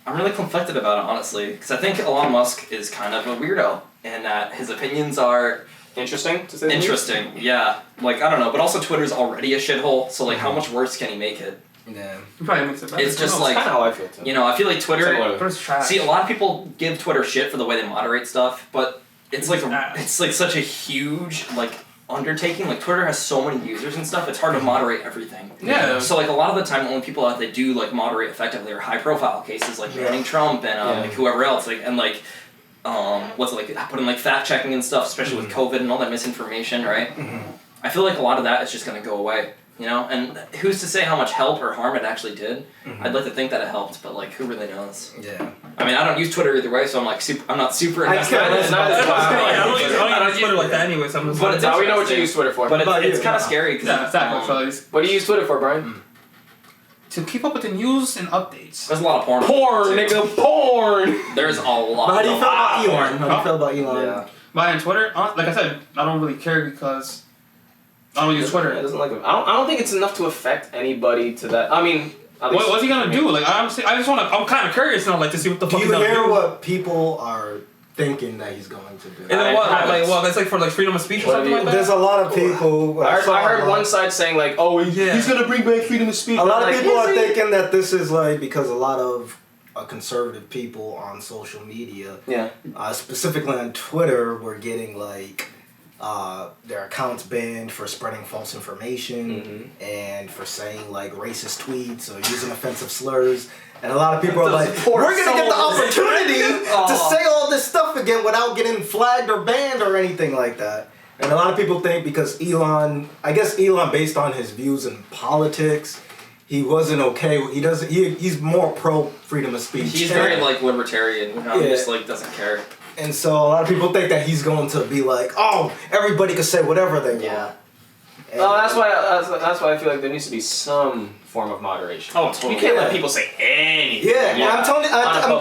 I'm really conflicted about it, honestly. Because I think Elon Musk is kind of a weirdo. And that his opinions are Interesting to say the least. interesting. Yeah. Like, I don't know. But also Twitter's already a shithole. So, like, how much worse can he make it? Yeah. You probably makes it better. It's just like, That's kind of how I feel too. you know, I feel like Twitter... Similar. Twitter's trash. See, a lot of people give Twitter shit for the way they moderate stuff, but it's like it's like such a huge like undertaking. Like Twitter has so many users and stuff, it's hard to moderate everything. Yeah. So like a lot of the time, the only people that they do like moderate effectively are high profile cases like banning Trump and like whoever else. Like and like what's it like putting like fact checking and stuff, especially with COVID and all that misinformation, right? I feel like a lot of that is just gonna go away. You know, and who's to say how much help or harm it actually did? I'd like to think that it helped, but like, who really knows? Yeah. I mean, I don't use Twitter either way, so I'm like I'm not super invested. can't- I don't use Twitter like that anyway, so I'm just. But it's Now we know what you interesting. use Twitter for. But about it's you? kind of Yeah. scary because Yeah, exactly. So it's- What do you use Twitter for, Brian? to keep up with the news and updates. there's a lot of porn. Porn, nigga, porn. There's a lot. But how do you feel about porn. Elon? How do you feel about Elon? Yeah. Buying Twitter, like I said, I don't really care because I don't use It Twitter. doesn't like. I don't think it's enough to affect anybody to that. I mean, at least- What's he gonna do? Like I just want to. I'm kind of curious now, like to see what the Do fuck he's you gonna hear do. what people are thinking that he's going to do? And then what? I haven't. Like, well, it's like for like freedom of speech or What something have like you- that. There's a lot of people. I heard one side saying like, oh, he's gonna bring back freedom of speech. A lot I'm of like, people is are he? thinking that this is like because a lot of conservative people on social media, Yeah. specifically on Twitter, were getting like their accounts banned for spreading false information and for saying like racist tweets or using offensive slurs. And a lot of people are like, we're going to get the opportunity to say all this stuff again without getting flagged or banned or anything like that. And a lot of people think because Elon, I guess Elon, based on his views in politics, he wasn't okay. He's more pro freedom of speech. He's very like libertarian. You know, he just like doesn't care. And so a lot of people think that he's going to be like, oh, everybody can say whatever they want. And well, that's why I feel like there needs to be some form of moderation. Oh, totally. You can't let people say anything. Yeah, and I'm telling you,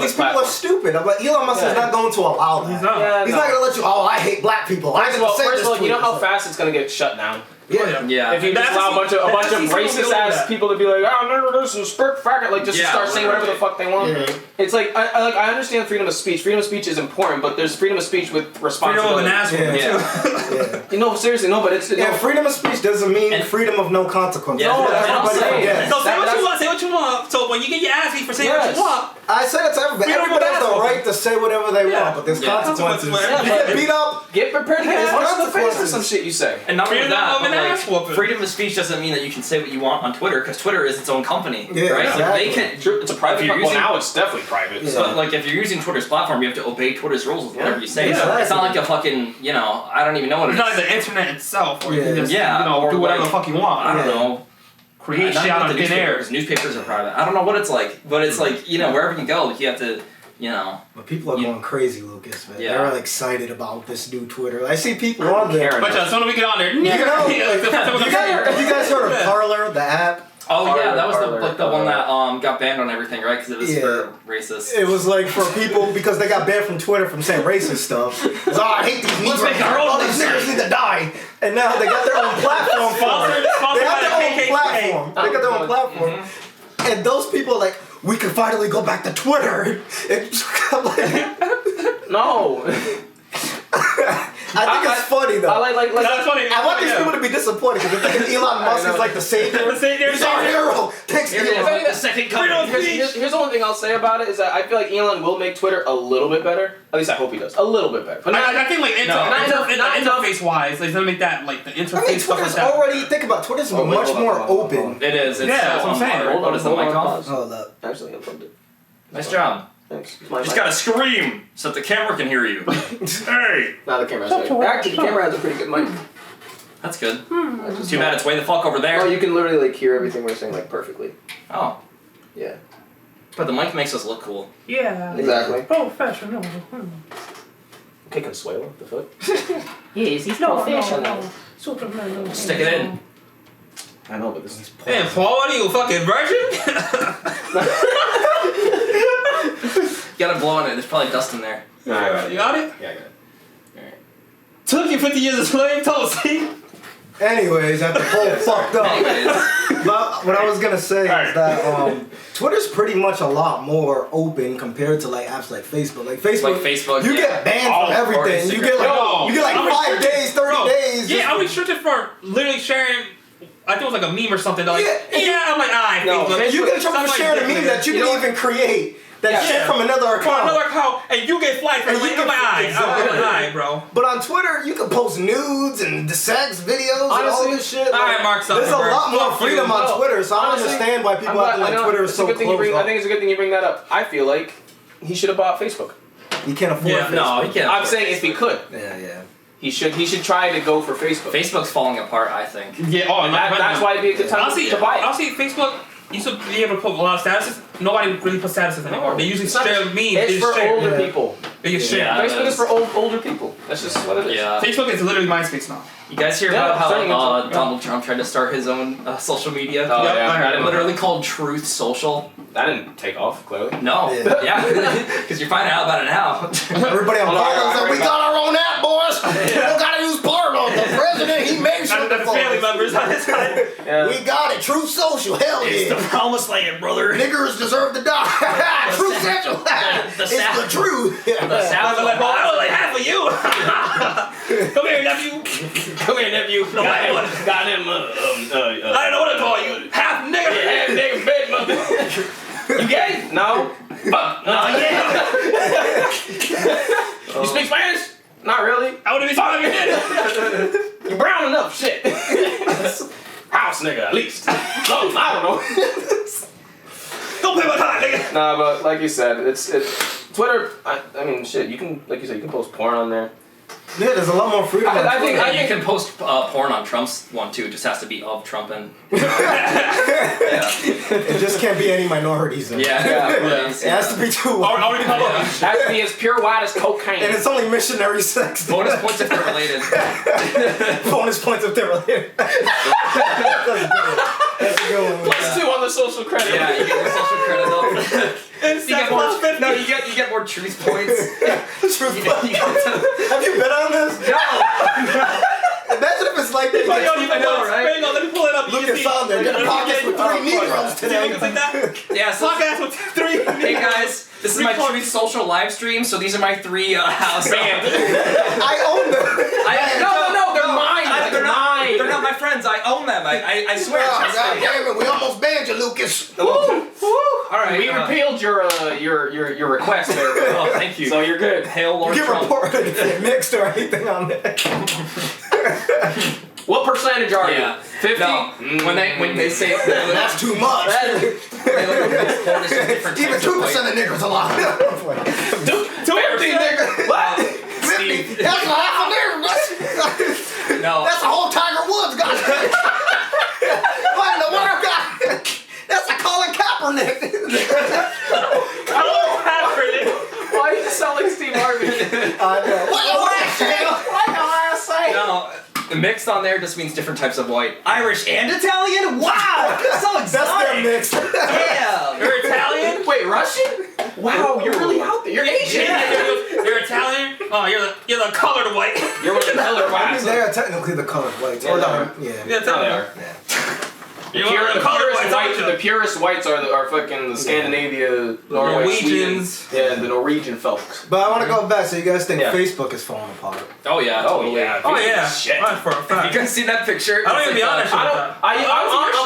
these people are stupid. I'm like, Elon Musk is not going to allow that. He's not going to let you, I hate black people. First of all, you know how fast it's going to get shut down? Yeah. If you just allow a bunch of racist ass people to be like, oh, no, this is spurt faggot, like just start saying whatever the fuck they want. Yeah. It's like I understand freedom of speech. Freedom of speech is important, but there's freedom of speech with responsibility. Freedom of an ass. You know, seriously, no, but it's freedom of speech doesn't mean freedom of no consequences. Yeah, no, everybody forgets. So say what you want. Say what you want. So when you get your ass beat for saying what you want. I say that to everybody. Everybody has the right to say whatever they want, but there's consequences. You get beat up. Get prepared to get punched in the face for some shit you say. And not only that, but like, freedom of speech doesn't mean that you can say what you want on Twitter, because Twitter is its own company, right? Exactly. Like, they can. It's a private. Well, now it's definitely private. Yeah. But like, if you're using Twitter's platform, you have to obey Twitter's rules with whatever you say. Yeah, So it's not like a fucking, I don't even know what it is. It's not like the internet itself, or you can just, or do whatever like, the fuck you want. I don't know. Create shit out of thin air. Newspapers are private. I don't know what it's like, but it's like, wherever you go, you have to, But people are going crazy, Lucas, man. Yeah. They're all excited about this new Twitter. I see people on there. But as soon as we get on there, you guys heard of Parler, the app? Oh yeah, that was the one that got banned on everything, right? Because it was for racist. It was like for people because they got banned from Twitter from saying racist stuff. It's, I hate these Negroes. All these niggers need to die. And now they got their own platform for it. They got their own platform. They got their own platform. And those people are like, we can finally go back to Twitter. I'm like, no. I think it's funny though. That's funny. I want these people to be disappointed because they think Elon Musk is like the savior. He's our hero. Thanks, Elon. The second company. Here's the one thing I'll say about it is that I feel like Elon will make Twitter a little bit better. At least I hope he does. A little bit better. But I think like interface wise, like, he's gonna make that like the interface. I mean, Twitter's already. Think about it, Twitter's much more open. It is. It's that's what I'm saying. What is the mic off? Hold up. Actually, I loved it. Nice job. Thanks. You just gotta scream so that the camera can hear you. Hey! Now the camera has actually, the camera has a pretty good mic. That's good. Too bad it's way the fuck over there. Oh, you can literally like hear everything we're saying like perfectly. Oh. Yeah. But the mic makes us look cool. Yeah. Exactly. Professional. Okay, Consuelo, the fuck? Yes, he's professional. Superman. Stick it in. I know, but this is Damn, Paul, what are you, a fucking virgin? You gotta blow on it. There's probably dust in there. Alright, you got it? Yeah, I got it. Alright. Took you 50 years of slave see? Anyways, after Paul fucked up. But what I was gonna say is that Twitter's pretty much a lot more open compared to like apps like Facebook. Like Facebook, you get banned from everything. You get like 5 days, 30 days. Yeah, I'm restricted for literally sharing. I think it was like a meme or something. Like, I'm like, Facebook. You get in trouble for sharing a meme that you didn't even create. That shit from another account. And you get flagged for it. I'm like, alright, bro. But on Twitter, you can post nudes and sex videos and all this shit. Alright, Mark Zuckerberg. There's a lot more freedom on Twitter, so I don't understand why people act like Twitter is so closed off. I think it's a good thing you bring that up. I feel like he should have bought Facebook. He can't afford Facebook. No, he can't. I'm saying if he could. Yeah. He should try to go for Facebook. Facebook's falling apart, I think. Yeah, that's why it'd be a good time to buy it. I'll see Facebook. You used to be able to put a lot of statuses. Nobody really puts statuses anymore. They usually share memes. It's for older people. They just share. Facebook is for older people. That's just what it is. Yeah. Facebook is literally MySpace now. You guys hear about how Donald Trump tried to start his own social media? Oh, yeah. I heard literally called Truth Social. That didn't take off, clearly. No. Yeah. Because you're finding out about it now. Everybody on Parler's like, we got our own app, boys. We don't gotta use Parler. The president, he made sure the family members on his side. We got it. Truth Social. Hell yeah. It's the promised land, brother. Niggers deserve to die. Truth Social. It's the truth. The South. Like, well, I was like half of you. Come here, nephew. Come here, nephew. Got him. I don't know what to call you. Half nigger. Yeah, half nigger, big mother. You gay? No. Yeah. You speak Spanish? Not really. I wouldn't be surprised if you did. Nah, but like you said, it's Twitter. I mean, shit. You can, like you said, you can post porn on there. Yeah, there's a lot more freedom. I think you can post porn on Trump's one too. It just has to be of Trump and. It just can't be any minorities in it. It has to be too white. It has to be as pure white as cocaine. And it's only missionary sex. Bonus points if they're related. Bonus points if they're related. That's a good one. +2 on the social credit. Yeah, you get your social credit up. You get more. No, you get more truth points. Truth points. Have you been on this? No. Imagine if it's like this. I know, right? Hang on, let me pull it up. Lucas on there. Got pockets with 3 Negroes today. Like that? Yeah, so Podcast with 3. hey guys, this is my Truth social live stream. So these are my 3 house bands. I own them. No, they're mine. They're not my friends. I own them. I swear. God damn it, we almost banned you, Lucas. All right. We repealed your request there. Oh, thank you. So you're good. Hail Lord You get Trump. reported if it mixed or anything on there. What percentage are you? 50? No, when they say That's too much. Even 2% of niggers alive. 50 nigga. What? 50. That's half a nigger. No. That's a whole Tiger Woods, guys. What in the world, guys? That's a Colin Kaepernick. Why you sound like Steve Harvey? I know. What the ass say? No, mixed on there just means different types of white. Irish and Italian? Wow! So That's their exotic! mix. Yeah! You're Italian? Wait, Russian? Wow, you're really out there. You're Asian. You're Italian? Oh, you're the colored white. You're one of the colored I mean, whites. they are technically the colored whites. Yeah, Or they the, are. yeah. Yeah, tell me. The purest whites are the fucking the Scandinavia, Norway, Sweden. Norwegians. Yeah, the Norwegian folks. But I want to go back. So you guys think Yeah. Facebook is falling apart? Oh yeah, totally. Oh yeah. Shit. That's for a You fact. guys see that picture? I don't even be honest with that. I'm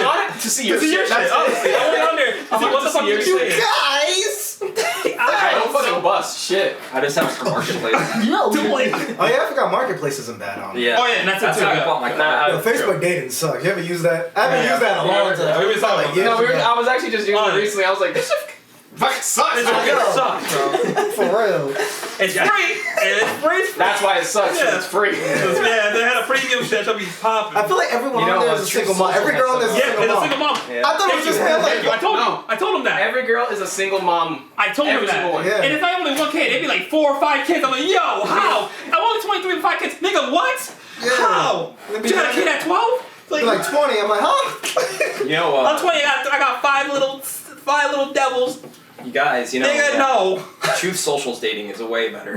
on it to see your shit. That's Honestly, I went on there. I'm What the fuck you saying? Guys! I don't fucking bust shit. I just have a marketplace. Oh yeah, I forgot Marketplace isn't bad on it. Yeah. Oh yeah, and that's That's it how I too. bought my Yo, Facebook dating sucks. You ever use that? I haven't used that in a long time. We was talking about years No, ago. I was actually just using it recently. I was like, this shit fucking sucks. It sucks, bro. For real. It's free. It's free. That's why it sucks. 'Cause Yeah. it's free. Yeah, they had a premium shit. Should be popping. I feel like everyone You know, on there is a True single mom. Social Every has girl on there is a Yeah, single it's a mom. single mom. I thought it was just Thank like, you. I told No. him. I told him that. Every girl is a single mom. I told him Every that. single one. Yeah. And it's not only one kid. It'd be like 4 or 5 kids. I'm like, yo, how? I'm only 23 with 5 kids. Nigga, what? Yeah. How? It'd be You got a like- kid at 12? like 20. I'm like, huh? You know, I'm 20. I got 5 little devils. you guys, you know, Nigga, no. Truth Social's dating is way better.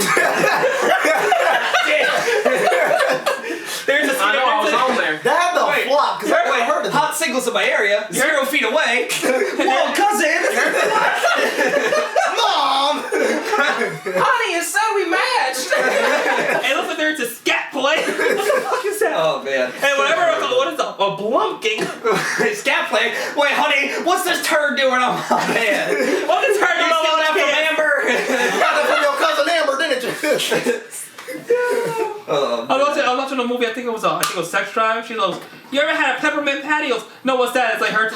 There's a I know, I was on there. That the Wait, flop, because I never heard of that. Hot singles in my area, 0 feet away. Whoa, cousin! Mom! Honey, it said we matched. It looks like there's a scat play. What the fuck is that? Oh man. Hey, whatever. What is a blunking? Scat play. Wait, honey, what's this turd doing on my head? What is her You stealing that from Amber? Got that from your cousin Amber, didn't you? I was watching a movie. I think it was Sex Drive. She goes, "You ever had a peppermint patty?" He goes, "No, what's that?" It's like her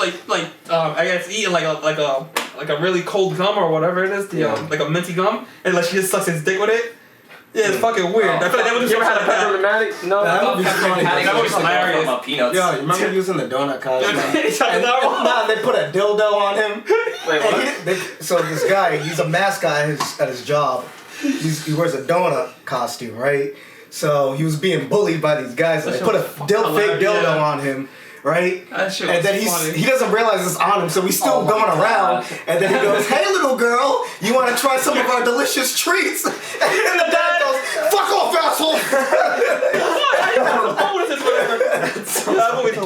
I guess eating like a really cold gum or whatever it is, like a minty gum, and like she just sucks his dick with it. Yeah, it's fucking weird. I feel like that would You ever had a peppermint matty? No. That would be funny. That was hilarious. From Peanuts. Yo, you remember using the donut costume? And Nah, they put a dildo on him. Wait, what? So this guy, he's a mascot at his job. He wears a donut costume, right? So he was being bullied by these guys, and they put a fake dildo on him, right? That shit And was then funny. he doesn't realize it's on him, so he's still going around. And then he goes, "Hey, little girl, you want to try some of our delicious treats?" And the dad goes, "Fuck off, asshole!"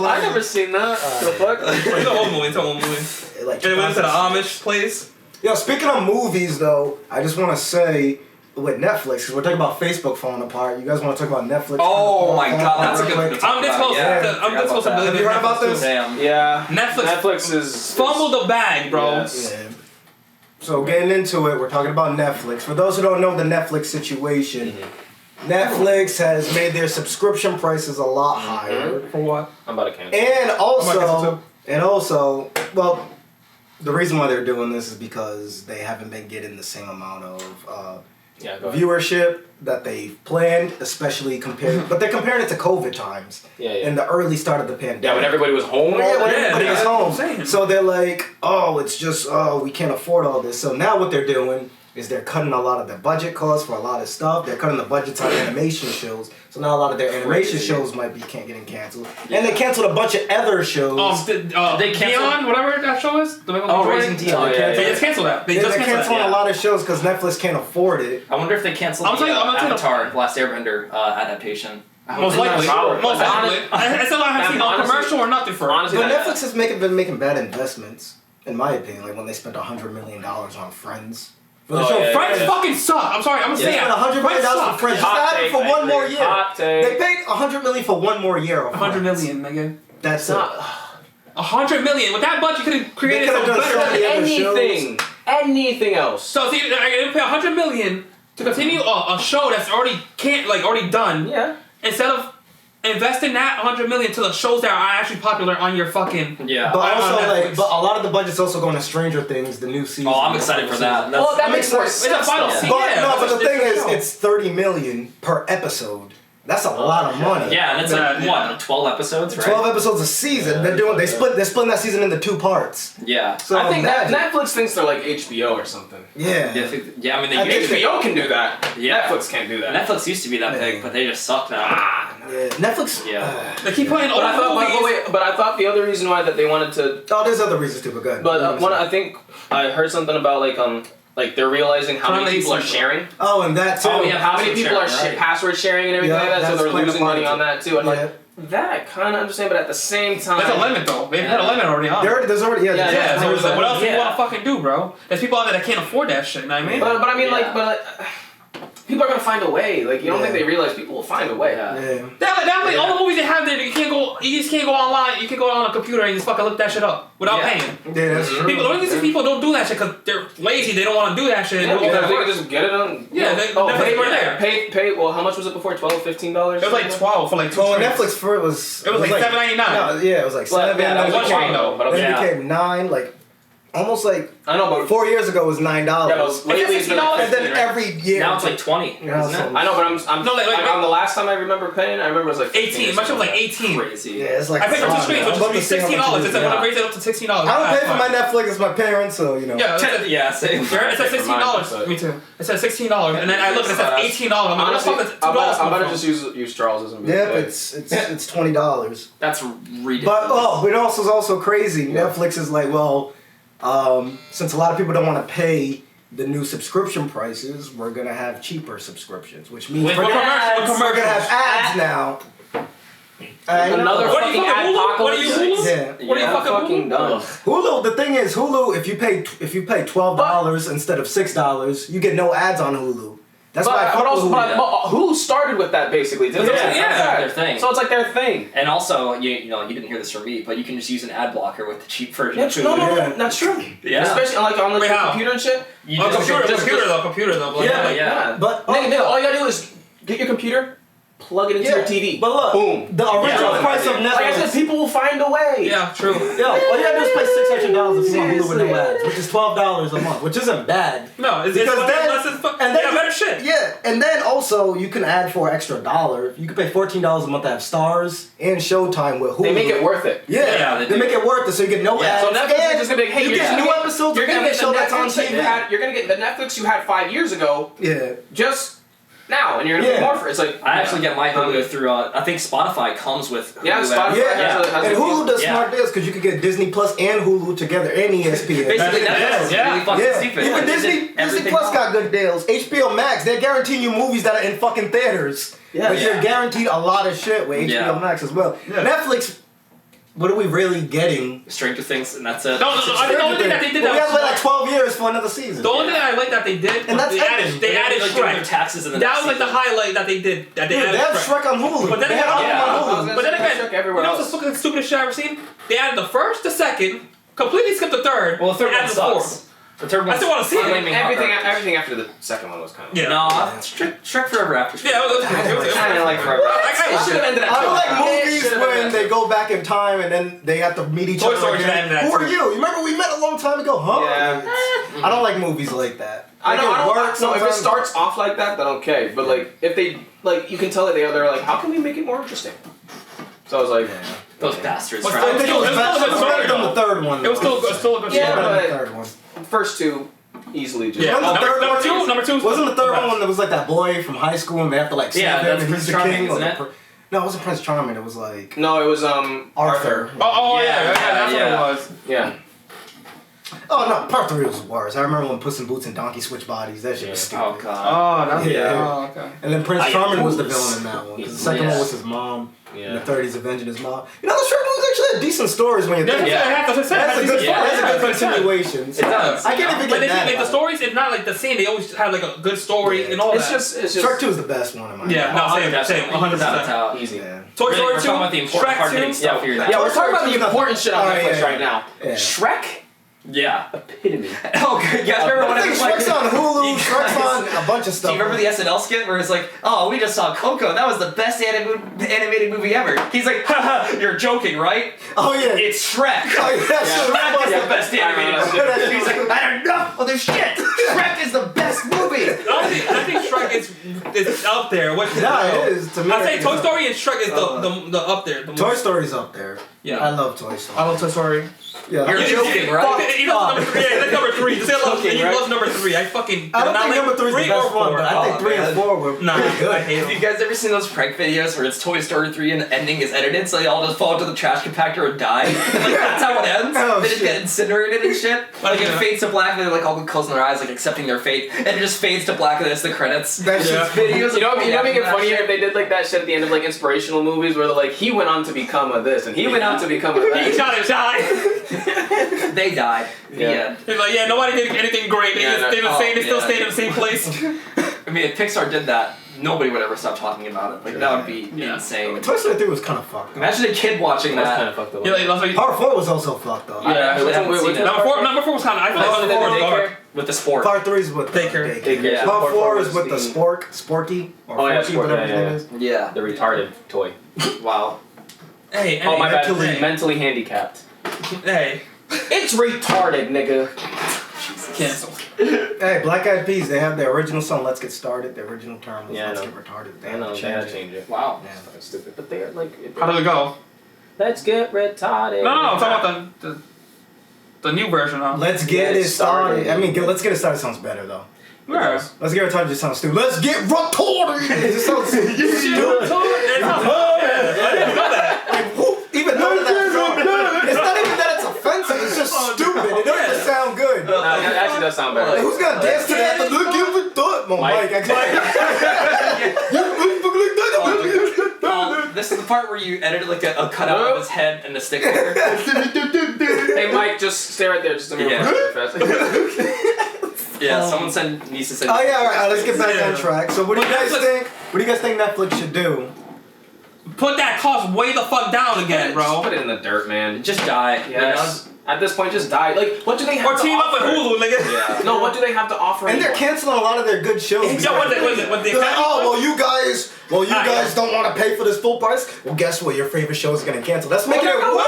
I never seen that. The fuck? It's a whole movie. Like, And it went to the Amish place. Yo, speaking of movies, though, I just want to say with Netflix, because we're talking about Facebook falling apart. You guys want to talk about Netflix? Oh my god, that's a good real one to quick? talk I'm this about. supposed Yeah, I'm this supposed to Have you heard about this? Damn. Yeah. Netflix is fumbled the bag, bro. Yes. Yeah. So getting into it, we're talking about Netflix. For those who don't know the Netflix situation, Netflix has made their subscription prices a lot higher. For what? I'm about to cancel. And also, well, the reason why they're doing this is because they haven't been getting the same amount of viewership that they planned, especially compared. But they're comparing it to COVID times. In the early start of the pandemic. Yeah, when everybody was home. When everybody was home. So they're like, it's just we can't afford all this. So now what they're doing is they're cutting a lot of their budget costs for a lot of stuff. They're cutting the budgets on animation shows. So now a lot of their animation shows might be getting canceled. And they canceled a bunch of other shows. They canceled whatever that show is? Raising Dion. They just canceled that. They're canceling a lot of shows because Netflix can't afford it. I wonder if they canceled the Avatar Last Airbender adaptation. Most likely. I still haven't seen a commercial or nothing for it. But Netflix has been making bad investments, in my opinion. Like when they spent $100 million on Friends. Friends fucking suck. I'm sorry. I'm gonna say it. $100 million for Friends. Just add it for one more year. They paid $100 million for one more year. $100 million, nigga. That's not $100 million. With that budget, you could have created something better. Anything else. So see, I gotta pay $100 million to continue a show that's already done. Yeah. Instead of investing that $100 million to the shows that are actually popular on your fucking But also but a lot of the budget's also going to Stranger Things, the new season. Oh, I'm excited for that. Well, that makes more sense. It's a final season. But the thing is, it's $30 million per episode. That's a lot of money. Yeah, and it's like 12 episodes, right? 12 episodes a season. They're splitting that season into 2 parts. Yeah. So I think Netflix thinks they're like HBO or something. Yeah. I mean, HBO can do that. Yeah. Netflix can't do that. Netflix used to be that big, but they just suck now. Yeah. Netflix. Yeah. They keep playing old movies. But I thought the other reason why that they wanted to. Oh, there's other reasons too, but go ahead. But I think I heard something about like they're realizing how many people are sharing. Oh, and that too. Oh yeah, how many people are password sharing and everything like that, so they're losing money on that too. And like that kind of understand, but at the same time, there's a limit though. They've put a limit already on. There's already what else do you want to fucking do, bro? There's people out there that can't afford that shit. You know what I mean? But I mean people are gonna find a way. Like you don't think they realize people will find a way. That all the movies they have there, you just can't go online. You can go on a computer and just fucking look that shit up without paying. Yeah, that's true. The only reason people don't do that shit because they're lazy. They don't want to do that shit. Yeah, because they can just get it on. Yeah, pay. Well, how much was it before? $12, $15? It was like 12 for like 2 Well, Netflix for it was like $7.99. No, yeah, it was like 7. That was chain though. Then it became 9. Like almost like I know, but 4 years ago it was $9. Lately it's been and then every year now it's like 20, isn't it? I know, but I'm on the last time I remember paying, I remember it was like 18. My shit was like 18. Crazy. Yeah, it's like I paid for 2 streams, which would be $16. It's like when I raised it up to $16. I don't pay for my Netflix, it's my parents, so you know. Yeah, same. It says $16. Me too. It says $16, and then I look and it says $18. I'm like, honestly, $2. I'm about to just use Charles's. Yeah, it's $20. That's ridiculous. But it also is also crazy. Netflix is like, well, since a lot of people don't want to pay the new subscription prices, we're gonna have cheaper subscriptions, which means we're gonna have ads now. Another fucking apocalypse. What are you fucking done? Hulu. The thing is, Hulu. If you pay $12 instead of $6, you get no ads on Hulu. That's why Hulu started with that basically. That's their thing. So it's like their thing. And also, you didn't hear this from me, but you can just use an ad blocker with the cheap version. No, that's true. Yeah. Especially on the computer and shit. Computer though. Yeah. But nigga, all you gotta do is get your computer, plug it into your TV. But look, boom. The original price of Netflix. Like I said, people will find a way. Yeah, true. All you gotta do is pay $600 if you want Hulu with no ads, which is $12 a month, which isn't bad. No, it's better shit. Yeah, and then also you can add for an extra $1. You can pay $14 a month to have Stars and Showtime with Hulu. They make it worth it. Yeah, they make it worth it, so you get no ads. So Netflix is just gonna be, hey, you get new episodes. You're gonna get show that's on TV. You're gonna get the Netflix you had 5 years ago. Yeah. Just now, and you're gonna pay more for it. It's like I actually get my Hulu through. I think Spotify comes with Hulu. Yeah, Spotify has and Hulu does smart deals because you can get Disney Plus and Hulu together and ESPN. Basically, that's really fucking stupid. Even Disney Plus got good deals. HBO Max, they're guaranteeing you movies that are in fucking theaters. Yeah, but you're guaranteed a lot of shit with HBO Max as well. Yeah. Netflix. What are we really getting? Stranger Things, and that's it. No, I think the only thing that they did that we have like 12 years for another season. The only thing I like that they did, and that's they added like Shrek. Taxes in the that was like the highlight that they did. That they added Shrek on Hulu. But then again, you know what's the fucking stupidest shit I've ever seen? They added the first, the second, completely skipped the third. Well, the third one sucks. The third one. I still want to see it. Everything after the second one was kind of. Yeah. No, Shrek Forever After. Yeah, it was I didn't like Forever. I should have ended I don't like movies should've when ended. they go back in time and then they have to meet each Toy other Story again. should have Who that are too. you? You remember we met a long time ago, huh? Yeah. I don't like movies like that. I know. Like, it works If it sometimes. starts off like that, then okay. But like, if they you can tell that they're like, how can we make it more interesting? So I was like, Those bastards. What's I the- think it was It was better still a good than the story, third one. It was still a good Yeah, story. better than the but- third one. first two easily just. Yeah. Wasn't the third one- Number two. Wasn't the third one that was like that boy from high school and they have to like save Yeah, him that's and Prince he's the Charming, king? isn't it? No, it wasn't Prince Charming. It was like No, it was Arthur. Oh yeah, Yeah, that's yeah. what it was. Yeah. Oh no, part 3 was worse. I remember when Puss in Boots and Donkey switched bodies. That shit was stupid. Oh god. Oh, that's Yeah. Oh, okay. And then Prince I Charming was the Boots. villain in that one. 'Cause the second one Yeah. was his mom. Yeah. And the third he's avenging his mom. You know, the Shrek movies actually had decent stories when you think Yeah, about it. That's a good, Yeah, that's a good yeah. continuation. So It does. I can't even But get they that. like the about it. stories, if not like the same, they always have like a good story and all It's that. just Shrek 2 is the best one in my Yeah, no, same, 100%. easy. Yeah. Toy Really, Story we're 2, talking about the important Shrek hard 2. hitting stuff here. Yeah, we're talking about the important shit on Oh, Netflix yeah. right now. Yeah. Shrek, Yeah. epitome. Oh, good. You guys remember when I it think was like... Shrek's on Hulu, You Shrek's guys- on a bunch of Do stuff. you remember the SNL skit where it's like, oh, we just saw Coco, that was the best animated movie ever. He's like, haha, you're joking, right? Oh yeah. It's Shrek. Oh, yeah, that's so Shrek is funny. the best animated Yeah, movie. yeah. He's like, I don't know all this shit. Shrek is the best movie. I think Shrek is up there. Yeah, it is. To me, I say it's Toy up. Story and Shrek is the up there. The Toy most. Story's up there. Yeah. I love Toy Story. I love Toy Story. Yeah. You're joking, right? He loves number 3. Yeah, that's number 3. Just say I love. Joking, He right? loves number 3. I fucking. I don't think number 3 is the 3 best or one, 4. but I think 3 and 4 were Nah, pretty good. I hate Have you guys ever seen those prank videos where it's Toy Story 3 and the ending is edited so they all just fall into the trash compactor and die? Like, that's how it ends. Oh, they just shit. get incinerated and shit. Like it fades to black and they're like all closing their eyes, like accepting their fate, and it just fades to black and it's the credits. That shit's Videos. You know, of make it that funnier shit. if they did like that shit at the end of like inspirational movies where they're like, he went on to become a this and he went on to become a He that. shot his eye. They died. The Yeah. end. He's like, yeah, nobody did anything great. They Yeah, just stayed the no. same. They still Yeah. stayed in the same place. I mean, if Pixar did that, nobody would ever stop talking about it. Like that would be Yeah. insane. Toy Story 3 was kind of fucked up. Imagine a kid watching That's that. kind of fucked up. Yeah, like, that's like, Part 4 was also fucked up. I actually haven't seen it. number 4 was kind of. I feel like number 4 was dark. With the sport. Part 3 is with the Daycare. Yeah. Part 4 is was with the the- Sporky or Oh, yeah, Forky, Spork, whatever yeah, his name yeah. is. Yeah. The retarded toy. Wow. Hey, Oh my bad. Hey, Mentally handicapped. hey, It's retarded, nigga. cancel. Hey, Black Eyed Peas, they have the original song "Let's Get Started." The original term was Yeah, I "Let's know. Get Retarded." They I had know, to they had to change it. change it. Wow. Yeah. Fucking stupid. But they're like, How did it go? let's get retarded. No, I'm talking about the new version. Huh? Let's get it started. I mean, let's get it started sounds better though. Yeah. Let's get retarded just sounds stupid. Let's get retarded. It just sounds stupid. I didn't know that. Like, even though that song, it's not even that it's offensive. It's just stupid. It doesn't even sound good. No, it actually does sound better. Like, who's gonna dance to that? Look, give it thought, Mike. This is the part where you edited like a cutout of his head and the stick figure. Hey, Mike, just stay right there. Just a minute. Yeah, someone needs to send. Oh yeah, all right. Let's get back on Yeah. track. So, what do you But guys Netflix- think? What do you guys think Netflix should do? Put that cost way the fuck down again, Just bro. put it in the dirt, man. Just die. Yes. At this point, just die. Like, what do they have Or to team up with offer? Hulu, nigga. Yeah. No, what do they have to offer? And they're anyone? canceling a lot of their good shows. Yeah, what they They're like, oh, well, you guys don't want to pay for this full price. Well, guess what? Your favorite show is gonna cancel. That's making it no, worse.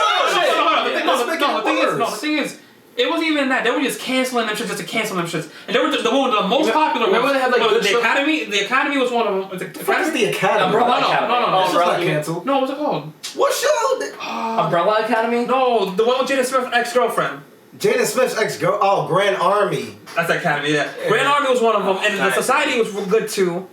The thing is, it wasn't even that. They were just canceling them shits just to cancel them shits. And they were the most popular remember ones. they had, like, good the shows? Academy. The Academy was one of them. The What is the Academy? Umbrella No, Academy. no. This is Umbrella not Academy. canceled. No, what's it called? What show? Umbrella Academy? No, the one with Jada Smith's ex-girlfriend. Jaden Smith's ex-girl. Oh, Grand Army. That's the Academy, yeah. Grand Army was one of them, and the Society was good too.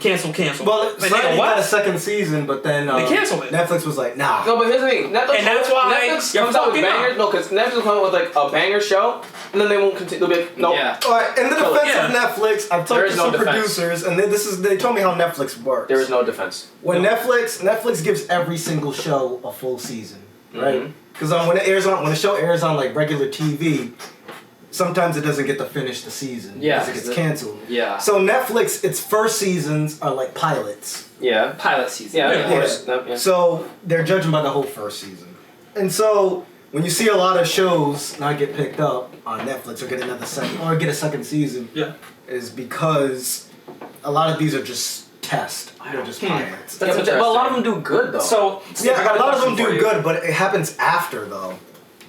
Cancel. Well, Like, Society nigga, got a what? second season, but then They canceled it. Netflix was like, nah. No, but here's the thing. Netflix, And that's why Netflix you're comes out with fucking bangers. up. No, because Netflix will come out with like a banger show, and then they won't continue. They'll be like, no. Yeah. All right, in the defense Yeah. of Netflix, I've There talked is to no some defense. producers, and they told me how Netflix works. There is no defense. When Netflix gives every single show a full season, right? Mhm. Because when the show airs on like regular TV, sometimes it doesn't get to finish the season. Yeah, because it gets canceled. Yeah. So Netflix, its first seasons are like pilots. Yeah. Pilot season. Yeah. Yeah. Of course. No, yeah. So they're judging by the whole first season, and so when you see a lot of shows not get picked up on Netflix or get a second season, is because a lot of these are just tests. They're just pilots. But a lot of them do good though. So yeah, a lot of them do good, but it happens after though.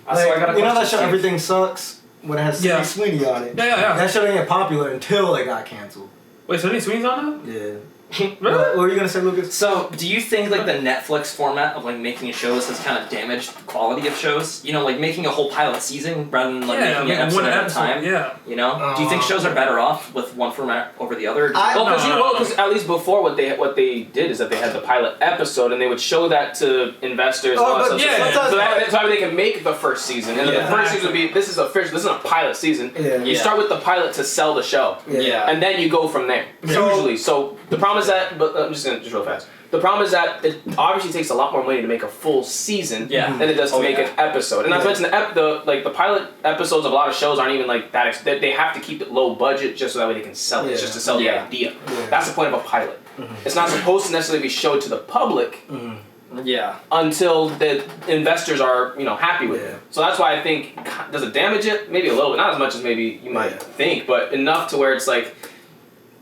So I got a you know that question show for you. Everything Sucks when it has Sydney Sweeney on it. Yeah. That show didn't get popular until it got canceled. Wait, Sydney Sweeney's on now? Yeah. Really? What were you gonna say, Lucas? So, do you think like the Netflix format of like making shows has kind of damaged the quality of shows? You know, like making a whole pilot season rather than like making an episode at a time. Yeah. You know, do you think shows are better off with one format over the other? Because at least before what they did is that they had the pilot episode and they would show that to investors. So that way they can make the first season, and then the first season would be this is a pilot season. Yeah. You start with the pilot to sell the show, and then you go from there. Usually, so the problem is that, but I'm just real fast. The problem is that it obviously takes a lot more money to make a full season than it does to make an episode. And not to mention the pilot episodes of a lot of shows aren't even like that. They have to keep it low budget just so that way they can sell it. It's just to sell the idea. Yeah. That's the point of a pilot. Mm-hmm. It's not supposed to necessarily be showed to the public. Mm-hmm. Yeah. Until the investors are happy with it. So that's why I think, does it damage it? Maybe a little bit, not as much as maybe you might think, but enough to where it's like.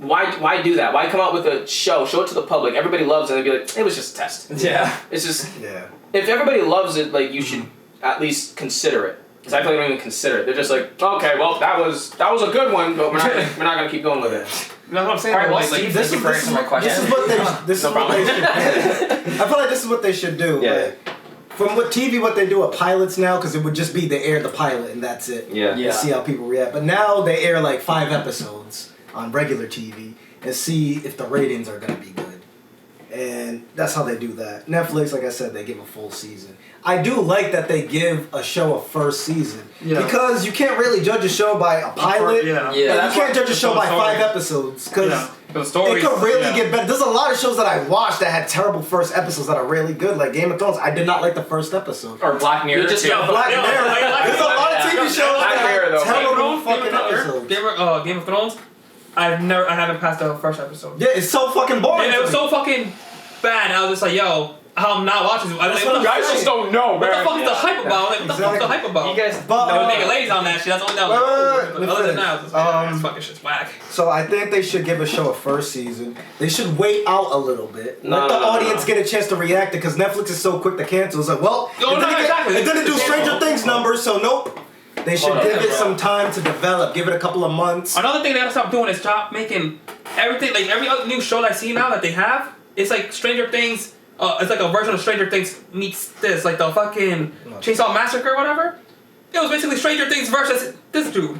Why do that? Why come out with a show it to the public, everybody loves it, and they'd be like, it was just a test. Yeah. It's just, if everybody loves it, like, you should at least consider it. Because I feel like they don't even consider it. They're just like, okay, well, that was a good one, but we're not gonna keep going with it. You know what I'm saying? All right, well, Steve, this is my question. This is what they should I feel like this is what they should do. Yeah. Like, from what they do at pilots now, because it would just be they air the pilot and that's it. Yeah. And see how people react. But now they air like 5 episodes on regular TV and see if the ratings are going to be good. And that's how they do that. Netflix, like I said, they give a full season. I do like that they give a show a first season. Yeah. Because you can't really judge a show by a pilot. And you can't judge a show by 5 episodes. Because it could really get better. There's a lot of shows that I watched that had terrible first episodes that are really good. Like Game of Thrones, I did not like the first episode. Or Black Mirror. Black Mirror. There's a lot of TV shows that have terrible fucking episodes. Game of Thrones? I haven't passed the first episode. Yeah, it's so fucking boring. And it was so fucking bad. I was just like, yo, I'm not watching this. You guys just don't know, man. What the fuck is the hype about? Like, what the fuck is the hype about? You guys, they were making ladies on that shit. That's the only thing. Other than that, this fucking shit's whack. So I think they should give a show a first season. They should wait out a little bit. Let the audience get a chance to react because Netflix is so quick to cancel. It's like, well, it didn't do Stranger Things numbers, so nope. They should give it some time to develop. Give it a couple of months. Another thing they gotta stop doing is stop making everything, like every other new show that I see now that they have, it's like Stranger Things, it's like a version of Stranger Things meets this, like the fucking Chainsaw Massacre or whatever. It was basically Stranger Things versus this dude.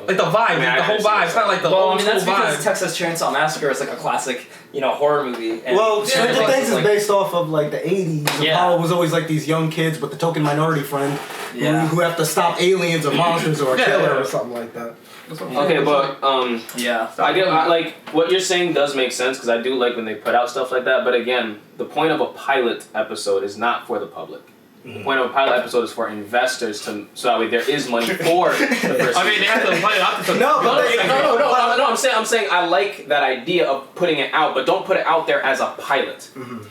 Like the vibe, the whole vibe. It's kind of like the old school that's because vibe. Texas Chainsaw Massacre is like a classic, horror movie. And Stranger Things is based off of like the 80s. Yeah. Apollo was always like these young kids with the token minority friend who have to stop aliens or monsters or a killer or something like that. Okay, but I get like what you're saying does make sense because I do like when they put out stuff like that. But again, the point of a pilot episode is not for the public. The point of a pilot episode is for investors so that way there is money for the first I mean, they have to play it out. No. I'm saying I like that idea of putting it out, but don't put it out there as a pilot. Mm-hmm.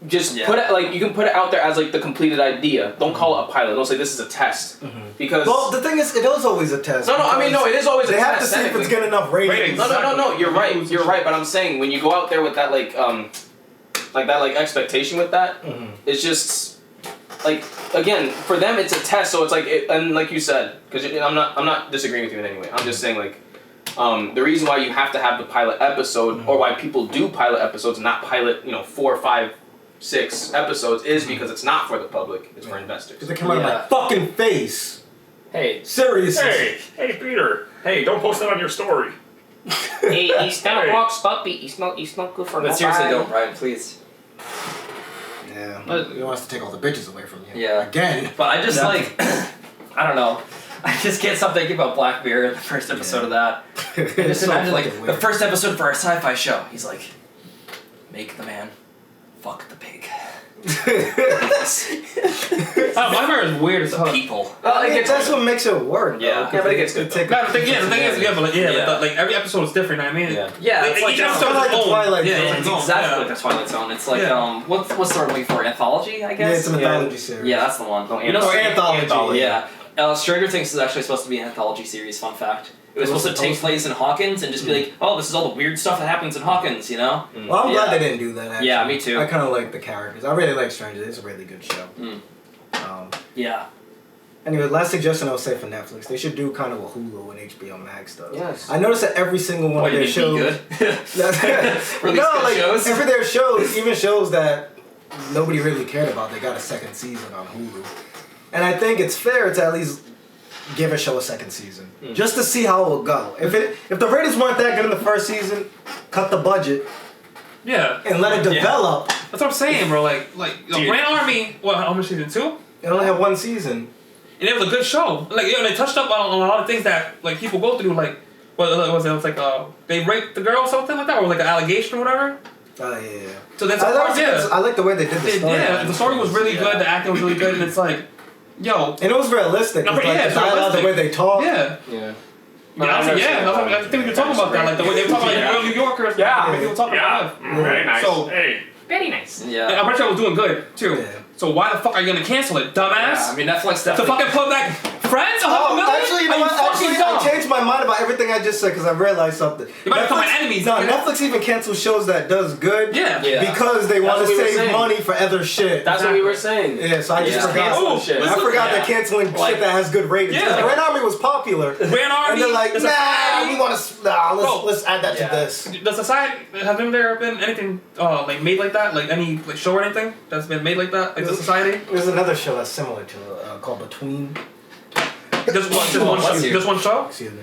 Just put it like you can put it out there as like the completed idea. Don't call it a pilot. Don't say this is a test because. Well, the thing is, it is always a test. No. I mean, no. It is always a test. They have to see if it's getting enough ratings. No. You're right. You're right. But I'm saying when you go out there with that expectation with that, it's just. Like again, for them it's a test, so it's like, and like you said, because I'm not disagreeing with you in any way. I'm just saying like, the reason why you have to have the pilot episode, or why people do pilot episodes, and not pilot 4, 5, 6 episodes, is because it's not for the public; it's for investors. Because they come out of my fucking face. Hey, seriously. Hey, Peter. Hey, don't post that on your story. He's not a rock puppy. He's not good for But seriously, don't, Brian, please. Yeah, he wants to take all the bitches away from you. Yeah. Again. But I just I don't know. I just can't stop thinking about Black Mirror in the first episode of that. Just imagine the first episode for our sci-fi show. He's like, make the man, fuck the pig. My hair is weird as fuck. People. I mean, that's what makes it work. Yeah. though, Yeah, but it gets good, they take No, the thing is, yeah, but Yeah. but like every episode is different. I mean, Yeah. Yeah, like, it's like each episode kinda is like the its own. Twilight Yeah, Zone. it's it's its own. exactly Yeah. like the Twilight Zone. It's like Yeah. what's the word I'm looking for? Anthology, I Yeah, guess. it's a mythology series. Yeah, that's the one. No, You know, Or anthology. yeah. Stranger Things is actually supposed to be an anthology series. Fun fact. It was supposed to take place in Hawkins and just be like, oh, this is all the weird stuff that happens in Hawkins, you know? Well, I'm glad Yeah. they didn't do that. Actually. Yeah, me too. I kind of like the characters. I really like Stranger Things. It's a really good show. Yeah. Anyway, last suggestion I would say for Netflix, they should do kind of what Hulu and HBO Max does. Yes. I noticed that every single one What, of you their mean be shows. good? Release good like shows? every their shows, even shows that nobody really cared about, they got a second season on Hulu. And I think it's fair to at least give a show a second season, just to see how it will go. If the ratings weren't that good in the first season, cut the budget Yeah. and let it develop. That's what I'm saying, bro. Like Dude. Grand Army. What? How much season 2? It only had one season. And it was a good show. Like, they touched up on a lot of things that like people go through. Like, what was it? It was like they raped the girl or something like that, or like an allegation or whatever. Oh yeah. So that's I like the way they did the story. Yeah, the story was really good. The acting was really good, and it's like, yo, And it was realistic. No, It's like yeah, the it's dialogue, the way realistic. they talk. yeah. Yeah. I think we were talking about that, like the way they were talking like real New Yorkers. Yeah. Like, people talking about Yeah. Very nice. So- hey. Very nice. Yeah. And I'm pretty sure it was doing good too. Yeah. So why the fuck are you gonna cancel it, dumbass? Yeah, I mean, Netflix To definitely. fucking put back Friends? Oh, $100 million? actually, you know Are what? fucking Actually, dumb? I changed my mind about everything I just said because I realized something. You might become my enemies. No, Yeah. Netflix even cancels shows that does good. Yeah. Yeah. Because they want what to we were save saying. money for other shit. That's what we were saying. Yeah, so I just Yeah. forgot. Cancel Ooh, shit. I forgot Yeah. they're canceling Like- shit that has good ratings. Yeah. The Red Army was popular. Grand Army. And they're like, the nah, Society. we want to. Nah, Bro. let's add that Yeah. to this. The Society, has there been anything like made like that? Like any like show or anything that's been made like that? Like the Society? There's another show that's similar to it called Between. Just one show? Excuse me.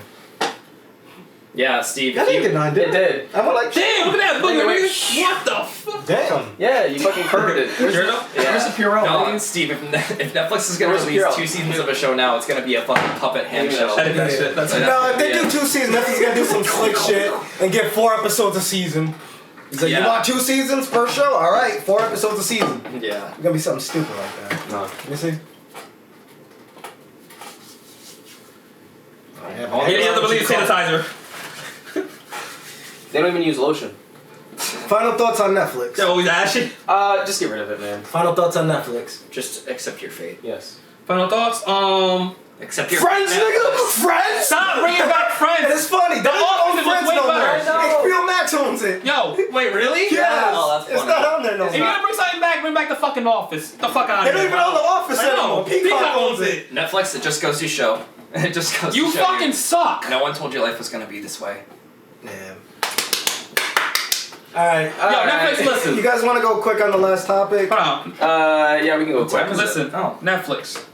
Yeah, Steve. I didn't get nine, It did I? did. I'm like, Damn, look at that booger, Wait, nigga. What the fuck? damn. Yeah, you fucking curved it. Sure enough? Yeah. the Purell? No, Steve, if Netflix is gonna Where's release Purell? 2 seasons of a show now, it's gonna be a fucking puppet hand show. Edit that shit. That's it. No, if they Yeah. do 2 seasons, Netflix gonna do some slick shit and get 4 episodes a season. He's like, Yeah. you want 2 seasons per show? All right, 4 episodes a season. Yeah. It's gonna be something stupid like that. No. You see? You have to believe sanitizer. They don't even use lotion. Final thoughts on Netflix. They're always ashy. Just get rid of it, man. Final thoughts on Netflix. Just accept your fate. Yes. Final thoughts? Accept your Friends, nigga! Friends! Stop bringing back And Friends. it's funny. They Office don't own was Friends way no more. better. HBO Max owns it. Yo, wait, really? Yes. Oh, that's it's funny. not on there no If you're more. gonna bring something back, bring back the fucking Office. The fuck out They of don't here. even own the Office I know. anymore. Peacock owns it. Netflix, it just goes to show. It just goes You to show fucking suck. No one told you life was gonna be this way. Yeah. Alright. Yo, Netflix, listen. You guys want to go quick on the last topic? Hold on. Yeah, we can go quick. Listen. Oh. Netflix.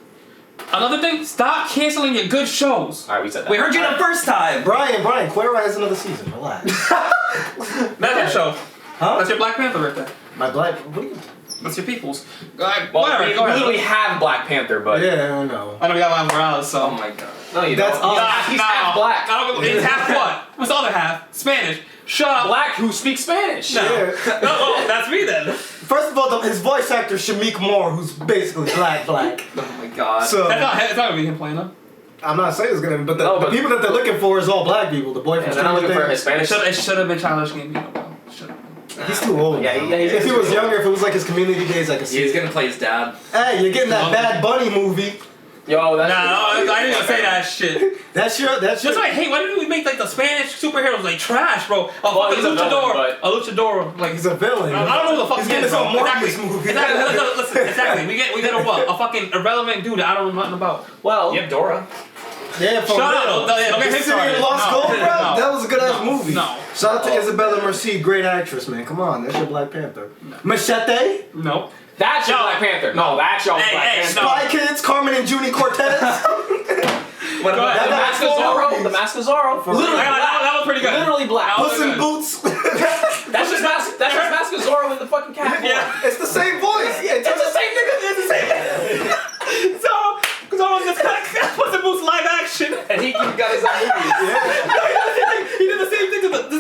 Another thing, stop canceling your good shows. Alright, we said that. We heard you the first time! Brian, Quero has another season. Relax. That's your show. Huh? That's your Black Panther right there. My black. What do you? That's your people's. Go ahead. Well, Whatever, we go ahead. literally have Black Panther, but Yeah, I know. I know we got Miles Morales, so. Oh my god. no, you That's don't. us. He's half black. He's half what? What's the other half? Spanish. Shut up. Black who speaks Spanish. No. Yeah. Oh, that's me then. First of all, his voice actor Shamik Moore, who's basically black. Oh my god. So It's not gonna be him playing though. I'm not saying it's gonna be, but the, No, but- the people that they're looking for is all black people. The boy from And they're not Stranger looking for Things. Hispanic. It should have been Childish Gambino, bro. Should have been. He's too old. Yeah, now. yeah, he's if he too was old. younger, if it was like his Community days, I could see. He's it. gonna play his dad. Hey, you're getting that Bad Bunny movie. Yo, that's. I didn't even say that shit. That's your. That's what I hate. Why didn't we make like the Spanish superheroes like trash, bro? Well, A he's a luchador, villain, a luchador, like He's a villain. I don't know who the fuck He's he getting is, his bro. own Morbius Exactly. movie. Exactly. Listen, exactly. We get a what? A fucking irrelevant dude that I don't know nothing about. Well, You have Dora. Yeah, for Shut up. real. Don't get him City started. of Lost No. Gold, bro. No. That was a good ass No. movie. No. Shout out to Isabella Merced, great actress, man. Come on, that's your Black Panther. Machete, No. that's your Yo. Black Panther. No, that's your Hey, Black hey, Panther. no. Spy Kids, Carmen and Junie Cortez. What Go about ahead. The Mask of Zorro. The Mask of Zorro. Literally That was pretty good. Literally black. That was Puss in good. Boots. That's just Mask of Zorro in the fucking cat. Yeah. It's the same voice. It's the same nigga. It's the same nigga. So just Puss in Boots live action. And he got his own movies. He did the same thing to the.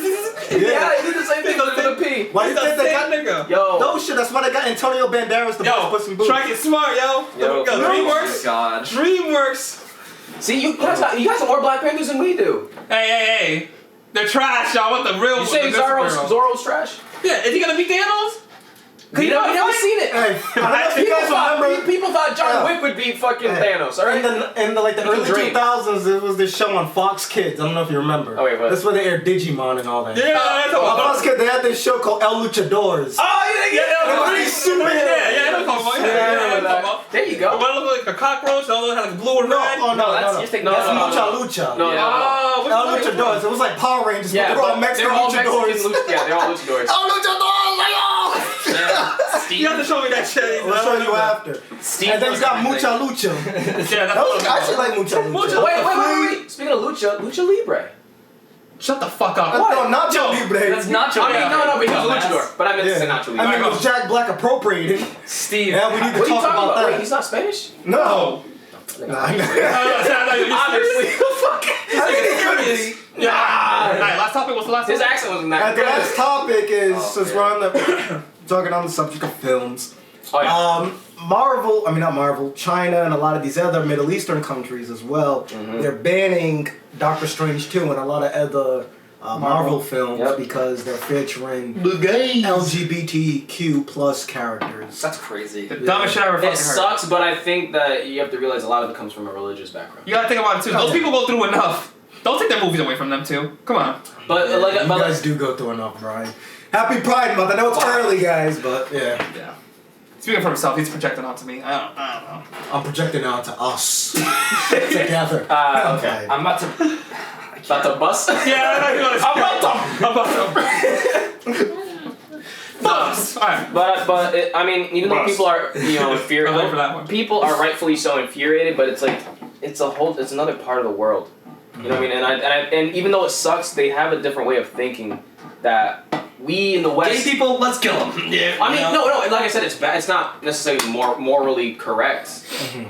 Yeah, he did the same thing with the P. Why do you think they got? nigga. Yo. No shit, that's That's why they got Antonio Banderas to put some boots. Strike it smart, yo. DreamWorks. God. DreamWorks. See, you guys have more Black Panthers than we do. Hey. They're trash, y'all. What the real? You say Zorro's trash? Yeah, is he gonna beat Thanos? We never seen it. Hey, I don't know if you guys remember. People thought John Wick would beat fucking Thanos, alright? In the early 2000s, there was this show on Fox Kids. I don't know if you remember. Oh, wait, what? That's where they aired Digimon and all that. Yeah, that's On Fox Kids, they had this show called El Luchadores. Oh, yeah. There you go. One looked like a cockroach, the other had like blue and red. That's Mucha Lucha. No. El Luchadores. It was like Power Rangers, but they're all Mexican luchadores. Yeah, they're all luchadores. El Luchadores, like, oh! You have to show me that shit. I'll show you after. Steve And then you got Mucha Lucha. Yeah, that's I actually like Mucha Lucha. Wait. Speaking of Lucha Libre. Shut the fuck up. No, Nacho Libre. That's Nacho. I mean, no, but he was a luchador. But I meant to say Nacho Libre. I mean, it was Jack Black appropriating. Steve. Yeah, we need to What are you talk talking about that. Wait, he's not Spanish? No. Obviously. Yeah. Alright, last topic. What's the last His topic? accent wasn't that The good. last topic is, since we're on the talking on the subject of films, Oh, yeah. not Marvel, China and a lot of these other Middle Eastern countries as well, they're banning Doctor Strange 2 and a lot of other Marvel films because they're featuring LGBTQ plus characters. That's crazy. The dumbest shit I ever fucking It heard. sucks, but I think that you have to realize a lot of it comes from a religious background. You gotta think about it too. Those people go through enough. Don't take their movies away from them too. Come on. But You guys do go through enough, Brian. Happy Pride Month. I know it's early, guys, but yeah. Yeah. Speaking for himself, he's projecting onto me. I don't know. I'm projecting out to us together. Okay. I'm about to. About to bust? Yeah, I'm about to. Bust. Alright. But I mean, even though people are, infuriated, I'll wait for that one. people are rightfully so infuriated, but it's like, it's another part of the world. You know what I mean? And even though it sucks, they have a different way of thinking that we in the West. Gay people, let's kill them. Yeah. I mean, no. Like I said, it's bad. It's not necessarily morally correct